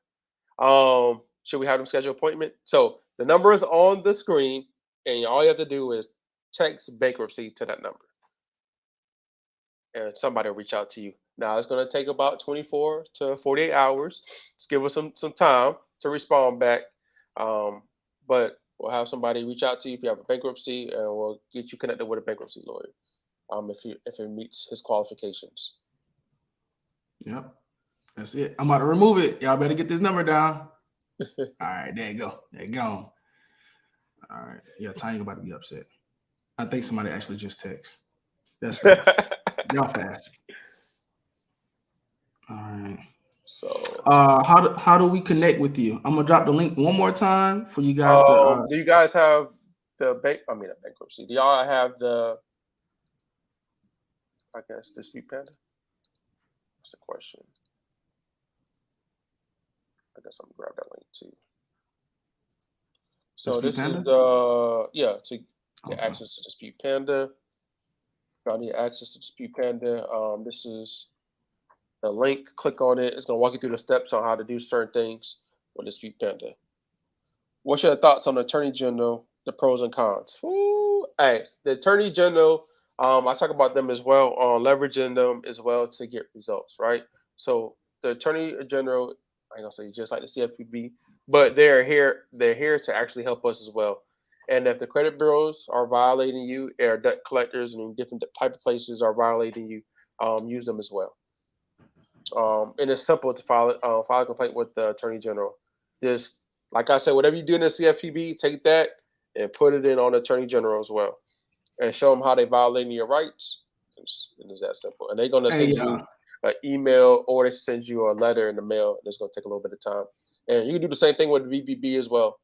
Should we have them schedule an appointment? So the number is on the screen, and all you have to do is text bankruptcy to that number, and somebody will reach out to you. Now it's going to take about 24 to 48 hours. Just give us some time to respond back. But we'll have somebody reach out to you if you have a bankruptcy, and we'll get you connected with a bankruptcy lawyer. If it meets his qualifications. yep, that's it. I'm about to remove it. Y'all better get this number down. All right, there you go. There you go. All right. Yeah, Tanya about to be upset. I think somebody actually just text. That's fast. Y'all fast. All right. So, how do we connect with you? I'm gonna drop the link one more time for you guys to. do you guys have the bankruptcy? Do y'all have the? I guess dispute panda. That's the question. I guess I'm gonna grab that link too. So Dispute this Panda? is to get Okay. access to Dispute Panda. If y'all need access to Dispute Panda, this is the link. Click on it. It's gonna walk you through the steps on how to do certain things with Dispute Panda. What's your thoughts on the Attorney General, the pros and cons? Ooh, hey, the Attorney General, I talk about them as well, leveraging them as well to get results, right? So the Attorney General, I ain't gonna say just like the CFPB, but they're here to actually help us as well. And if the credit bureaus are violating you, or debt collectors and different type of places are violating you, use them as well. And it's simple to file a complaint with the Attorney General. Just like I said, whatever you do in the CFPB, take that and put it in on the Attorney General as well, and show them how they violating your rights. It's that simple. And they're gonna Hey, send you an email or they send you a letter in the mail. It's gonna take a little bit of time. And you can do the same thing with the VBB as well.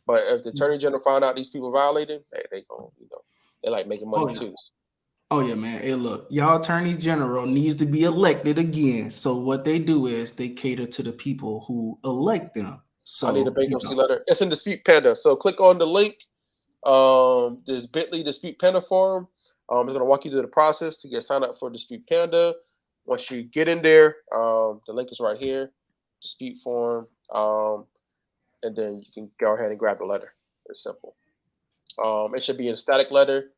But if the Attorney General find out these people violating, they gonna they like making money too. Oh yeah, man. Hey, look, y'all Attorney General needs to be elected again. So what they do is they cater to the people who elect them. I need a So bankruptcy letter. It's in Dispute Panda. So click on the link. There's Bitly Dispute Panda forum. It's gonna walk you through the process to get signed up for Dispute Panda. Once you get in there, the link is right here, dispute form, and then you can go ahead and grab the letter. It's simple. It should be in a static letter.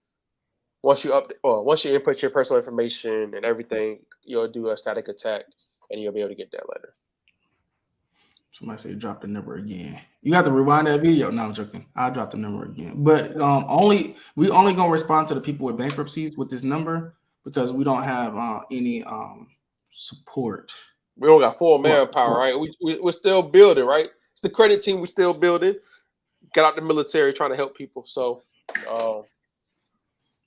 Once you input your personal information and everything, you'll do a static attack, and you'll be able to get that letter. Somebody say drop the number again. You have to rewind that video. No, I'm joking. I'll drop the number again. But we only gonna respond to the people with bankruptcies with this number because we don't have any support. We don't got full manpower, right? We're still building, right? It's the credit team. We're still building. Get out the military, trying to help people. So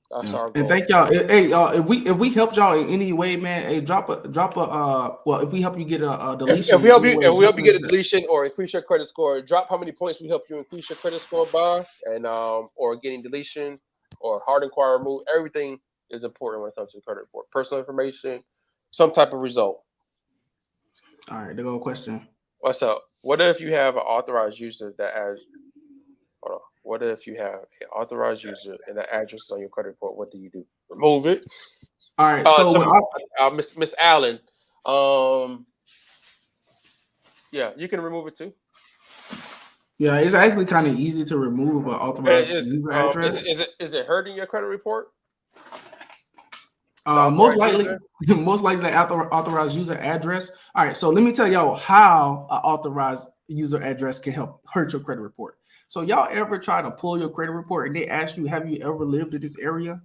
that's our goal. And thank y'all. Hey, y'all, if we helped y'all in any way, man, hey, drop a well, if we help you get a deletion, if we help you get a deletion or increase your credit score, drop how many points we help you increase your credit score by, and or getting deletion or hard inquiry remove. Everything is important when it comes to the credit report. Personal information, some type of result. All right, there go a question. What's up? What if you have an authorized user that adds? Hold on. What if you have an authorized user and the address is on your credit report? What do you do? Remove it. All right. So Miss Allen, yeah, you can remove it too. Yeah, it's actually kind of easy to remove an authorized user address. Is it hurting your credit report? The Most authorized likely, user. most likely the authorized user address. All right, so let me tell y'all how an authorized user address can help hurt your credit report. So y'all ever try to pull your credit report and they ask you, "Have you ever lived in this area?"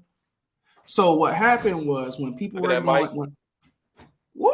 So what happened was when people Look at were that, Mike. woo,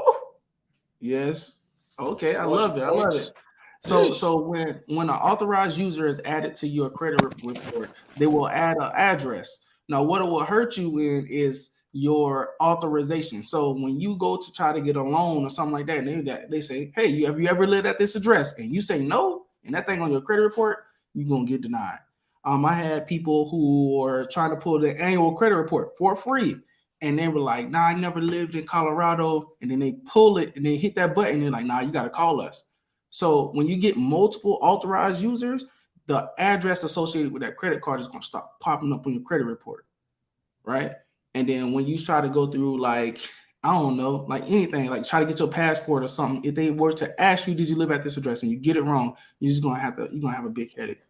yes, okay, I 200 love it, I love points. it. So when an authorized user is added to your credit report, they will add an address. Now, what it will hurt you in is your authorization. So when you go to try to get a loan or something like that, and they say, "Hey, have you ever lived at this address?" and you say no, and that thing on your credit report, you're gonna get denied. I had people who were trying to pull the annual credit report for free, and they were like, "Nah, I never lived in Colorado," and then they pull it and they hit that button, and they're like, "Nah, you got to call us." So when you get multiple authorized users, the address associated with that credit card is going to start popping up on your credit report, right? And then when you try to go through, like, I don't know, like anything, like try to get your passport or something, if they were to ask you, "Did you live at this address?" and you get it wrong, you're gonna have a big headache.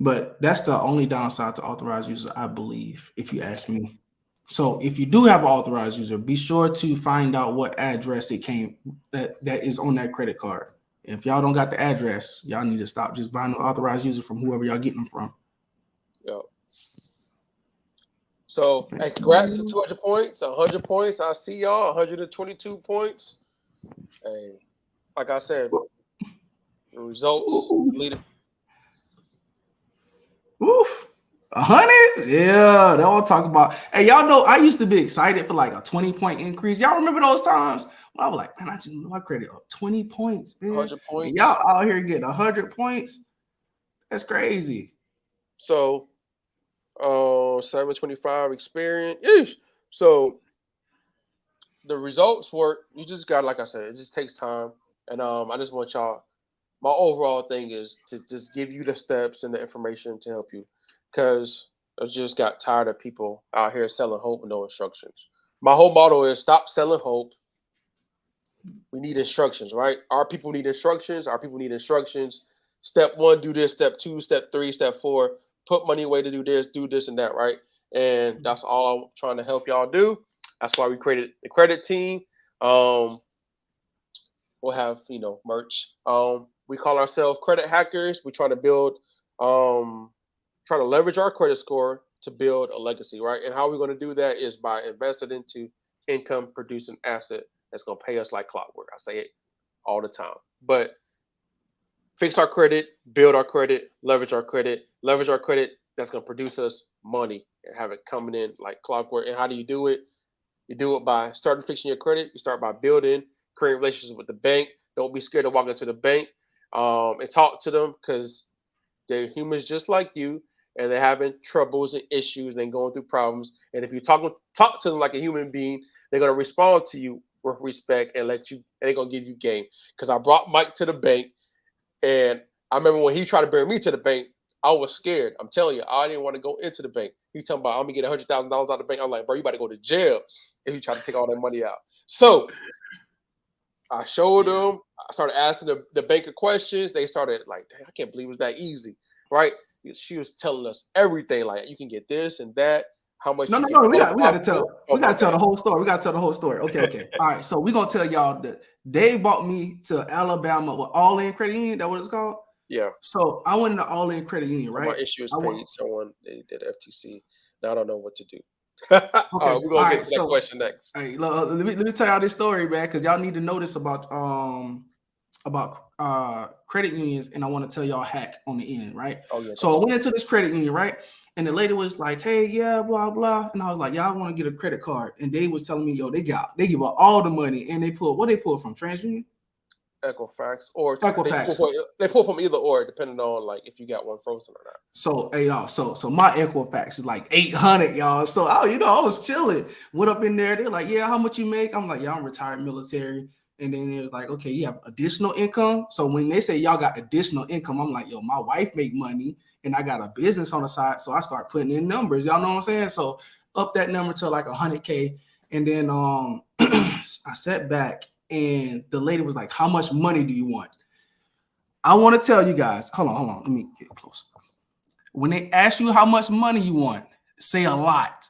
But that's the only downside to authorized users, I believe, if you ask me. So if you do have an authorized user, be sure to find out what address it came that is on that credit card. If y'all don't got the address, y'all need to stop just buying the authorized user from whoever y'all getting them from. Yep. So, hey, congrats to 200 points, 100 points. I see y'all, 122 points. Hey, like I said, the results lead. Oof. 100? Yeah, they all talk about. Hey, y'all know I used to be excited for like a 20-point increase. Y'all remember those times? When I was like, man, I just blew my credit up 20 points, man. 100 And points. y'all out here getting 100 points. That's crazy. So, 725 Experian. Yeesh. So the results work. You just got, like I said, it just takes time. And I just want y'all. My overall thing is to just give you the steps and the information to help you, because I just got tired of people out here selling hope with no instructions. My whole motto is stop selling hope. We need instructions, right? Our people need instructions. Our people need instructions. Step one, do this. Step two, step three, step four, put money away to do this and that, right? And that's all I'm trying to help y'all do. That's why we created the credit team. Um, we'll have merch. We call ourselves credit hackers. We try to build, try to leverage our credit score to build a legacy, right? And how we're going to do that is by investing into income producing asset that's going to pay us like clockwork. I say it all the time. But fix our credit, build our credit, leverage our credit. That's going to produce us money and have it coming in like clockwork. And how do you do it? You do it by starting fixing your credit. You start by building, creating relationships with the bank. Don't be scared to walk into the bank and talk to them, because they're humans just like you, and they're having troubles and issues and going through problems. And if you talk to them like a human being, they're gonna respond to you with respect and let you. And they're gonna give you game. Because I brought Mike to the bank, and I remember when he tried to bring me to the bank, I was scared. I'm telling you, I didn't want to go into the bank. He talking about I'm gonna get $100,000 out of the bank. I'm like, bro, you about to go to jail if you try to take all that money out. So I showed them. I started asking the banker questions. They started like, dang, I can't believe it was that easy, right? She was telling us everything, like you can get this and that, how much No, you no, can no. We got qualify to for. tell. Oh We my got to tell bad. the whole story. We got to tell the whole story. Okay, okay. All right. So we're gonna tell y'all that Dave bought me to Alabama with All In Credit Union. That what it's called. Yeah. So I went to All In Credit Union, So my right? issue is I went. paid. Someone they did FTC. Now I don't know what to do. All Okay. right, we're All gonna get right. to that So, question next. hey, let me tell y'all this story, man, because y'all need to know this about credit unions, and I want to tell y'all a hack on the end, right? Oh yeah, So that's I went into this credit union, right? And the lady was like, "Hey, yeah, blah blah," and I was like, "Yeah, I want to get a credit card." And they was telling me, "Yo, they give out all the money, and they pull from Transunion, Equifax, or Equifax." they pull from either or, depending on like if you got one frozen or not. So hey y'all, so my Equifax is like 800, y'all. So I was chilling. Went up in there. They're like, "Yeah, how much you make?" I'm like, "Yeah, I'm retired military." And then it was like, "Okay, you have additional income." So when they say y'all got additional income, I'm like, "Yo, my wife make money and I got a business on the side." So I start putting in numbers. Y'all know what I'm saying? So up that number to like 100K. And then I sat back and the lady was like, "How much money do you want?" I want to tell you guys. Hold on. Let me get closer. When they ask you how much money you want, say a lot.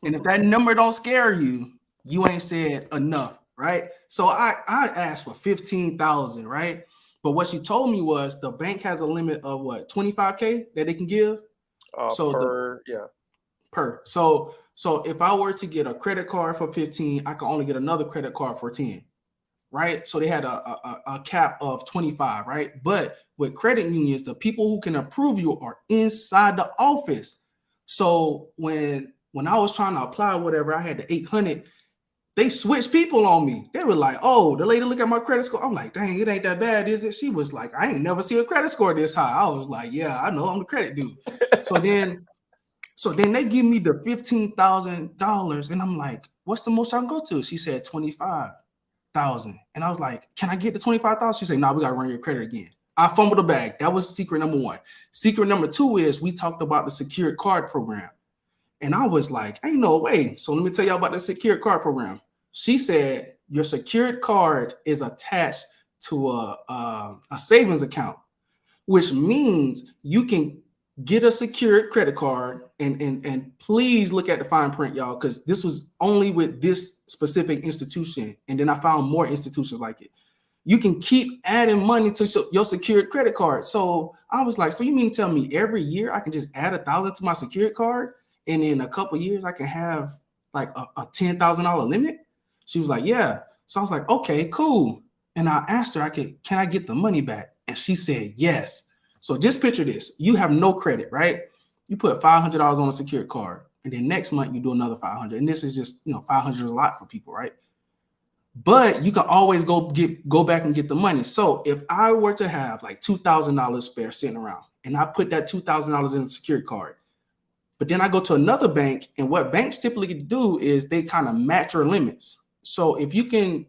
And if that number don't scare you, you ain't said enough, right? So I asked for 15,000, right? But what she told me was the bank has a limit of what, 25K that they can give. So so if I were to get a credit card for 15, I can only get another credit card for 10, right? So they had a cap of 25, right? But with credit unions, the people who can approve you are inside the office. So when I was trying to apply whatever, I had the 800. They switched people on me. They were like, "Oh, the lady look at my credit score." I'm like, "Dang, it ain't that bad, is it?" She was like, "I ain't never seen a credit score this high." I was like, "Yeah, I know, I'm the credit dude." So then they give me the $15,000, and I'm like, "What's the most I can go to?" She said 25,000, and I was like, "Can I get the 25,000?" She said, "No, we gotta run your credit again." I fumbled the bag. That was secret number one. Secret number two is we talked about the secured card program. And I was like, ain't no way. So let me tell y'all about the secured card program. She said your secured card is attached to a savings account, which means you can get a secured credit card. And please look at the fine print, y'all, because this was only with this specific institution. And then I found more institutions like it. You can keep adding money to your secured credit card. So I was like, so you mean to tell me every year I can just add 1,000 to my secured card, and in a couple of years I can have like a $10,000 limit? She was like, yeah. So I was like, okay, cool. And I asked her, can I get the money back? And she said yes. So just picture this: you have no credit, right? You put $500 on a secured card, and then next month you do another 500. And this is just, 500 is a lot for people, right? But you can always go back and get the money. So if I were to have like $2,000 spare sitting around, and I put that $2,000 in a secured card, but then I go to another bank, and what banks typically do is they kind of match your limits. So if you can,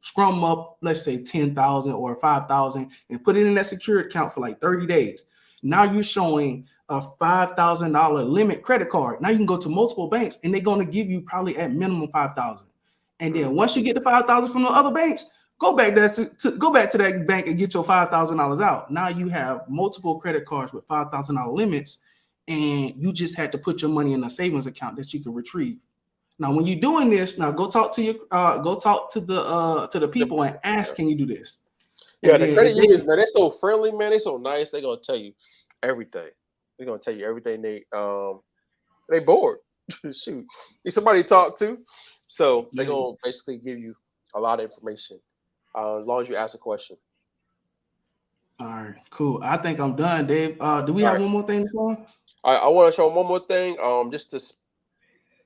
scrum up, let's say 10,000 or 5,000 and put it in that secured account for like 30 days, now you're showing a $5,000 limit credit card. Now you can go to multiple banks, and they're going to give you probably at minimum 5,000. And then once you get the 5,000 from the other banks, go back to that bank and get your $5,000 out. Now you have multiple credit cards with $5,000 limits, and you just had to put your money in a savings account that you can retrieve. Now, when you're doing this, now go talk to the people and ask, can you do this? Yeah, the credit unions, man, they're so friendly, man. They're so nice. They're gonna tell you everything. They're gonna tell you everything. They bored. Shoot, need somebody to talk to. So they're gonna basically give you a lot of information as long as you ask a question. All right, cool. I think I'm done, Dave. Do we have one more thing to show? I want to show one more thing. Just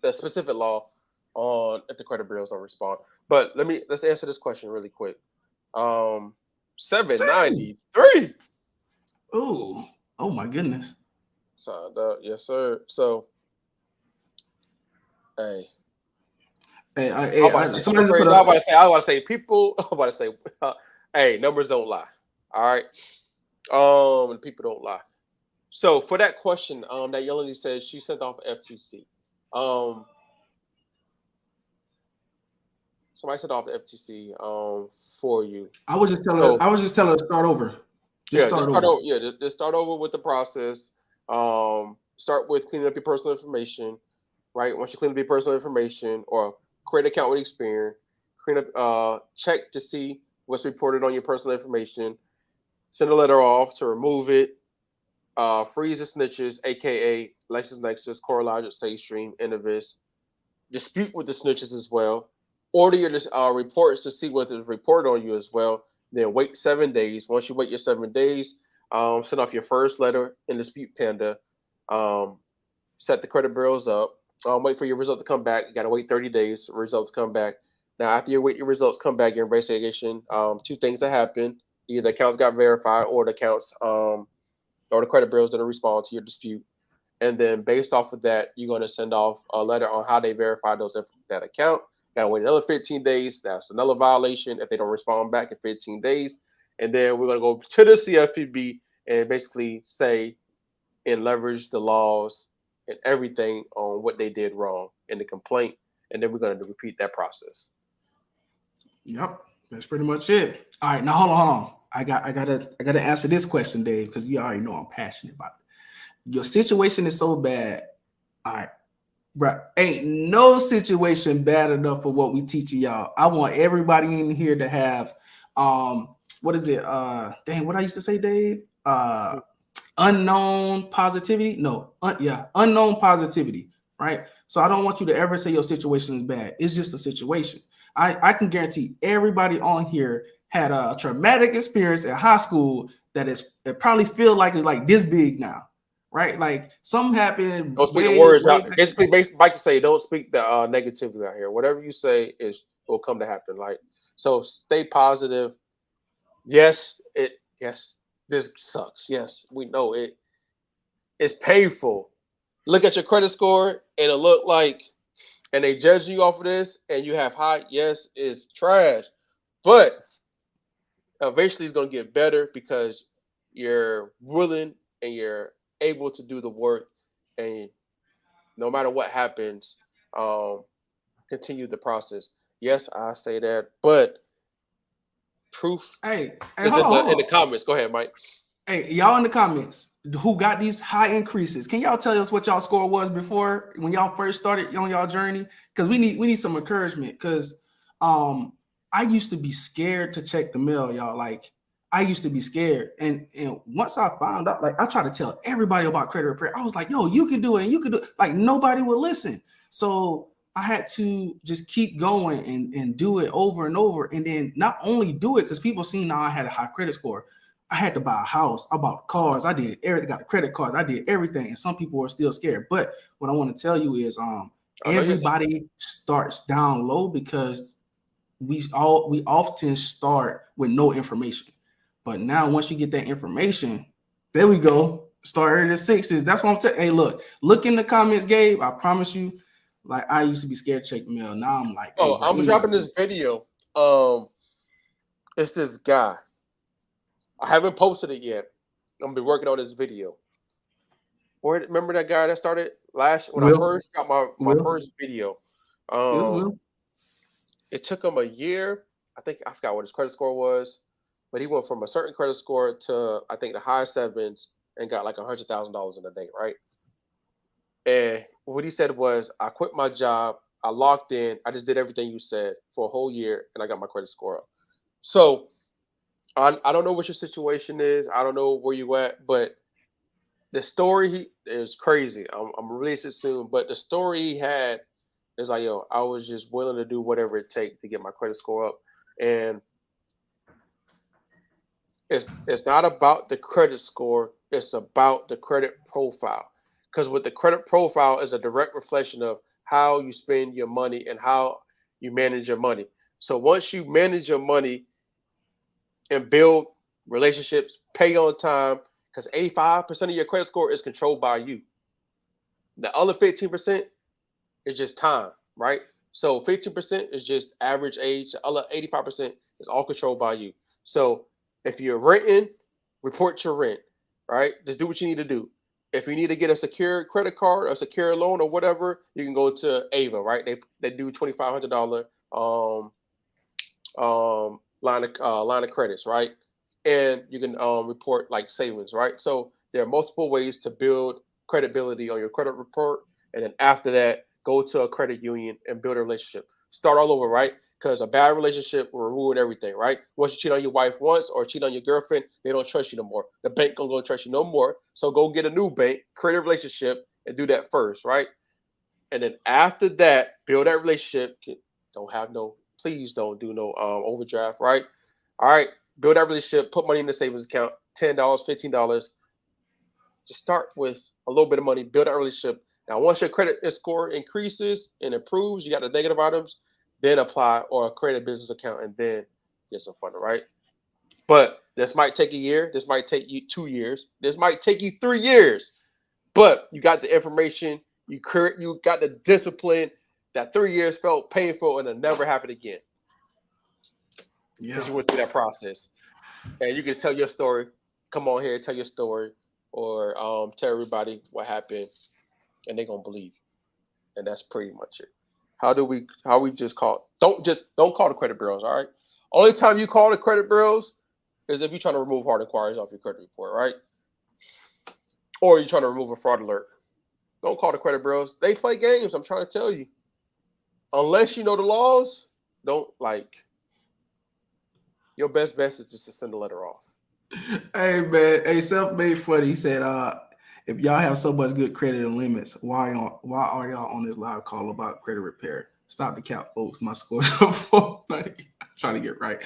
the specific law on if the credit bureaus don't respond. But let's answer this question really quick. 793. Oh my goodness. So yes, sir. So hey. I want to say people. I want to say, hey, numbers don't lie. All right. And people don't lie. So for that question, that young lady says she sent off FTC. Somebody sent off the FTC for you. I was just telling her to start over. Just start over with the process. Start with cleaning up your personal information. Right. Once you clean up your personal information, or create an account with Experian, check to see what's reported on your personal information. Send a letter off to remove it. Freeze the snitches, aka LexisNexis, CoreLogic, SafeStream, Innovis. Dispute with the snitches as well. Order your reports to see what is reported on you as well. Then wait 7 days. Once you wait your 7 days, send off your first letter in Dispute Panda. Set the credit bureaus up. Wait for your result to come back. You got to wait 30 days. Results come back. Now, after you wait your results come back, your investigation, two things that happen. Either accounts got verified, or the accounts, or the credit bureaus didn't respond to your dispute. And then based off of that, you're going to send off a letter on how they verified that account. Got to wait another 15 days. That's another violation if they don't respond back in 15 days. And then we're going to go to the CFPB and basically say and leverage the laws and everything on what they did wrong in the complaint. And then we're going to repeat that process. Yep, that's pretty much it. All right, now hold on. I gotta answer this question, Dave, because you already know I'm passionate about it. Your situation is so bad. All right, Bruh, ain't no situation bad enough for what we teaching y'all. I want everybody in here to have what is it? Dang, what I used to say, Dave? Unknown positivity. No, unknown positivity, right? So I don't want you to ever say your situation is bad. It's just a situation. I can guarantee everybody on here had a traumatic experience at high school that is it probably feel like it's like this big now, right? Like something happened Don't speak the way, words way out. back. Basically, Mike can say, don't speak the negativity out here. Whatever you say is will come to happen. Like so, stay positive. Yes, yes, this sucks. Yes, we know it. It's painful. Look at your credit score, and it look like, and they judge you off of this, and you have high. Yes, it's trash, but eventually it's gonna get better because you're willing and you're able to do the work, and no matter what happens, um, continue the process. Yes, I say that, but proof Hey, is hold in on, hold the on. comments. Go ahead, Mike. Hey, y'all in the comments who got these high increases, can y'all tell us what y'all score was before when y'all first started on y'all journey? Because we need some encouragement. Because I used to be scared to check the mail, y'all. Like I used to be scared, and once I found out, like I tried to tell everybody about credit repair. I was like, yo, you can do it, and you can do it. Like nobody would listen. So I had to just keep going and do it over and over, and then not only do it because people seen now I had a high credit score. I had to buy a house. I bought cars. I did everything. Got the credit cards. I did everything. And some people are still scared. But what I want to tell you is, I know you're saying. everybody starts down low because we often start with no information. But now once you get that information, there we go. Start at the sixes. That's what I'm saying. Hey, look in the comments, Gabe. I promise you. Like I used to be scared to check the mail. Now I'm like, hey, Oh, bro, I'm dropping this video. Um, it's this guy. I haven't posted it yet. I'm gonna be working on this video. Or remember that guy that started last when I Will, first got my Will, first video. it was Um, Will. it took him a year. I think I forgot what his credit score was, but he went from a certain credit score to I think the high sevens and got like $100,000 in a day, right? And what he said was, I quit my job, I locked in, I just did everything you said for a whole year, and I got my credit score up. So I don't know what your situation is. I don't know where you at, but the story he is crazy. I'm release it soon, but the story he had is like, yo, I was just willing to do whatever it takes to get my credit score up, and it's not about the credit score. It's about the credit profile. Because with the credit profile is a direct reflection of how you spend your money and how you manage your money. So once you manage your money and build relationships, pay on time, because 85% of your credit score is controlled by you. The other 15% is just time, right? So 15% is just average age. The other 85% is all controlled by you. So if you're renting, report your rent, right? Just do what you need to do. If you need to get a secure credit card, a secure loan, or whatever, you can go to Ava, right? They do $2,500 line of credits, right? And you can report like savings, right? So there are multiple ways to build credibility on your credit report, and then after that, go to a credit union and build a relationship. Start all over, right? Because a bad relationship will ruin everything, right? Once you cheat on your wife once or cheat on your girlfriend, they don't trust you no more. The bank gonna trust you no more. So go get a new bank, create a relationship, and do that first, right? And then after that, build that relationship. Don't have no, please don't do no overdraft, right? All right, build that relationship, put money in the savings account, $10, $15. Just start with a little bit of money, build that relationship. Now, once your credit score increases and improves, you got the negative items, then apply or create a business account and then get some funding, right? But this might take a year. This might take you 2 years. This might take you 3 years. But you got the information, you got the discipline. That 3 years felt painful and it'll never happen again Yeah. because you went through that process. And you can tell your story. Come on here, tell your story, or tell everybody what happened, and they're gonna believe you. And that's pretty much it. How we just call? Don't call the credit bureaus. All right. Only time you call the credit bureaus is if you're trying to remove hard inquiries off your credit report, right? Or you're trying to remove a fraud alert. Don't call the credit bureaus. They play games. I'm trying to tell you. Unless you know the laws, don't like. Your best bet is just to send a letter off. Hey man, hey, self-made funny. He said, if y'all have so much good credit and limits, why are y'all on this live call about credit repair? Stop the cap, folks. My score's up 490. I'm trying to get right.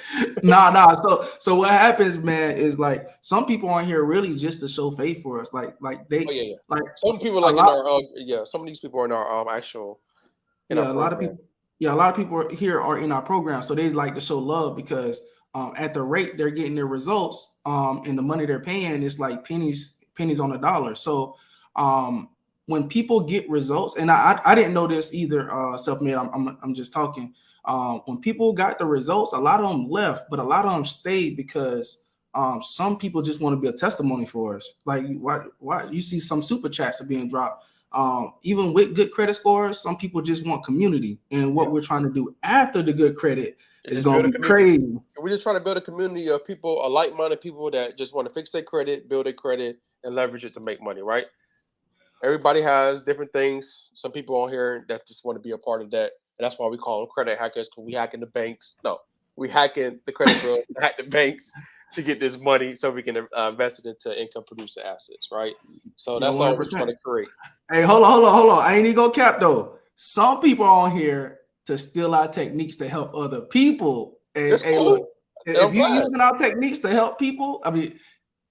Nah. So what happens, man, is like some people on here really just to show faith for us. Like Oh they yeah, yeah. like Some people a like in lot. our yeah. Some of these people are in our actual in our Yeah, a lot of program. people. Yeah, a lot of people here are in our program, so they like to show love because at the rate they're getting their results, and the money they're paying is like pennies on a dollar. So um, when people get results, and I didn't know this either, self-made. I'm just talking. When people got the results, a lot of them left, but a lot of them stayed because some people just want to be a testimony for us. Like why you see some super chats are being dropped, even with good credit scores, some people just want community. And Yeah, what we're trying to do after the good credit it's is just going build a to be community. crazy. We're just trying to build a community of people, a like-minded people that just want to fix their credit, build their credit, and leverage it to make money. Right? Everybody has different things. Some people on here that just want to be a part of that, and that's why we call them credit hackers. Because we hacking the banks. No, we hacking the credit bureau, hack the banks to get this money so we can invest it into income producing assets. Right? So Yeah, that's all we're 100%. trying to create. Hey, hold on. I ain't even gonna cap though. Some people are on here to steal our techniques to help other people. It's Hey, look, cool, and I'm if you glad. using our techniques to help people, I mean,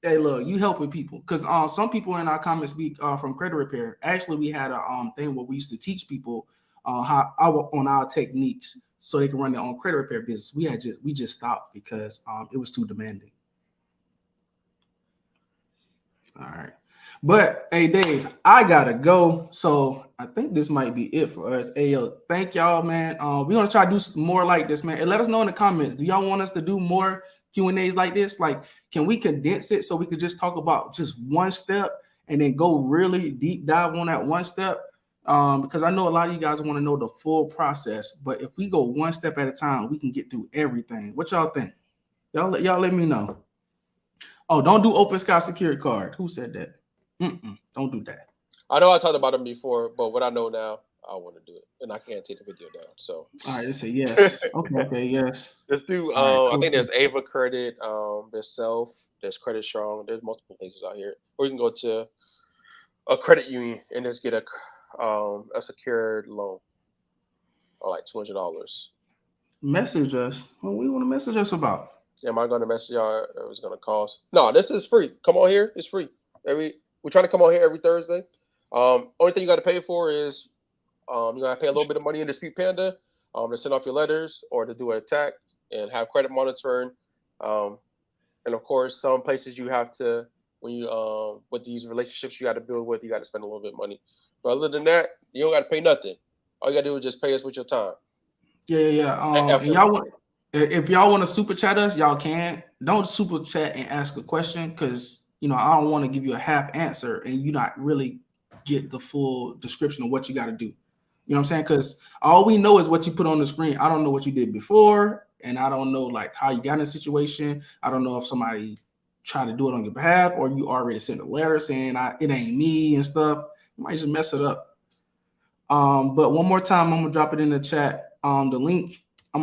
hey, look, you helping people because some people in our comments be from credit repair. Actually, we had a thing where we used to teach people on our techniques so they can run their own credit repair business. We just stopped because it was too demanding. All right. But hey, Dave, I gotta go. So I think this might be it for us. Hey, yo, thank y'all, man. We're gonna try to do more like this, man. And let us know in the comments. Do y'all want us to do more Q&As like this? Like, can we condense it so we could just talk about just one step and then go really deep dive on that one step? Because I know a lot of you guys want to know the full process, but if we go one step at a time, we can get through everything. What y'all think? Y'all let me know. Oh, don't do open sky security card. Who said that? Don't do that. I know I talked about them before, but what I know now, I want to do it, and I can't take the video down. So All right, let's say yes. Okay, yes. let's do. All right, I cool. think there's Ava Credit. There's Self. There's Credit Strong. There's multiple places out here. Or you can go to a credit union and just get a secured loan, or like $200. Message us. What we want to message us about? Am I going to message y'all? It was going to cost. No, this is free. Come on here. It's free. We're trying to come on here every Thursday. Only thing you got to pay for is you gotta pay a little bit of money in Dispute Panda to send off your letters or to do an attack and have credit monitoring. Um, and of course, some places you have to when you with these relationships you got to build with, you got to spend a little bit of money. But other than that, you don't got to pay nothing. All you got to do is just pay us with your time Yeah. and And effort. y'all want if y'all want to super chat us, y'all can. Don't super chat and ask a question because I don't want to give you a half answer and you not really get the full description of what you got to do. You know what I'm saying? Because all we know is what you put on the screen. I don't know what you did before, and I don't know like how you got in a situation. I don't know if somebody tried to do it on your behalf or you already sent a letter saying it ain't me and stuff. You might just mess it up. But one more time, I'm gonna drop it in the chat. The link. We're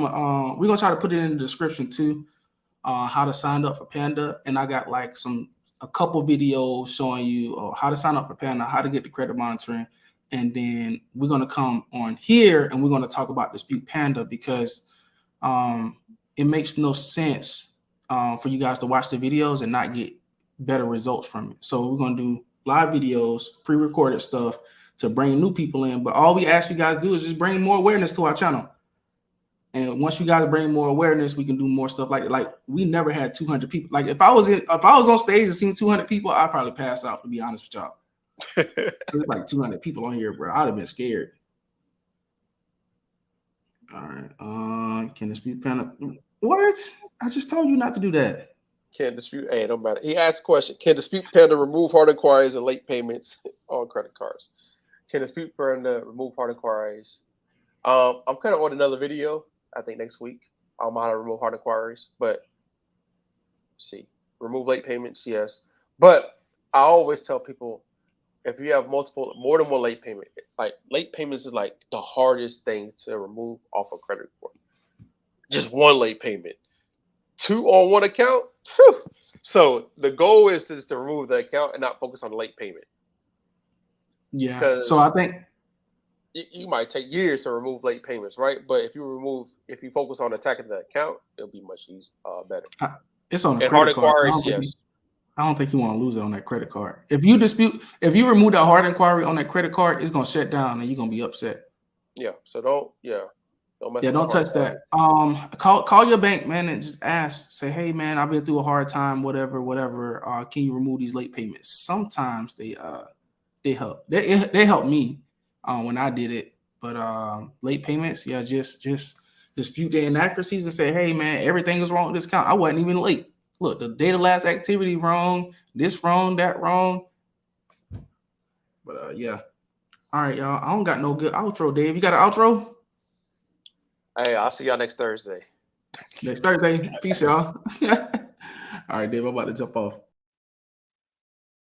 gonna try to put it in the description too. How to sign up for Panda, and I got like a couple videos showing you how to sign up for Panda, how to get the credit monitoring, and then we're gonna come on here and we're gonna talk about Dispute Panda because it makes no sense for you guys to watch the videos and not get better results from it. So we're gonna do live videos, pre-recorded stuff to bring new people in. But all we ask you guys to do is just bring more awareness to our channel. And once you guys bring more awareness, we can do more stuff like we never had 200 people. Like if I was on stage and seen 200 people, I'd probably pass out. To be honest with y'all, there's like 200 people on here, bro. I'd have been scared. All right. Can Dispute Panda? What? I just told you not to do that. Can dispute? Hey, don't matter. He asked a question. Can Dispute Panda remove hard inquiries and late payments on credit cards? Can Dispute Panda remove hard inquiries? I'm kind of on another video. I think next week on how to remove hard inquiries. But see, remove late payments, yes. But I always tell people if you have more than one late payment, like late payments is like the hardest thing to remove off a credit report. Just one late payment, two on one account. Whew. So the goal is just to remove the account and not focus on the late payment. Yeah. So I think you might take years to remove late payments, right? But if you focus on attacking the account, it'll be much easier, better. It's on a And credit hard card. inquiries, yes. I don't think you want to lose it on that credit card. If you remove that hard inquiry on that credit card, it's gonna shut down and you're gonna be upset. Yeah. So don't mess with don't touch that. Call your bank, man, and just ask. Say, hey, man, I've been through a hard time, whatever. Can you remove these late payments? Sometimes they help. They help me when I did it. But late payments, yeah, just dispute the inaccuracies and say, hey, man, everything is wrong with this account. I wasn't even late. Look, the date of last activity wrong, this wrong, that wrong. But yeah. All right, y'all. I don't got no good outro, Dave. You got an outro? Hey, I'll see y'all next Thursday. Next Thursday. Peace, y'all. All right, Dave. I'm about to jump off.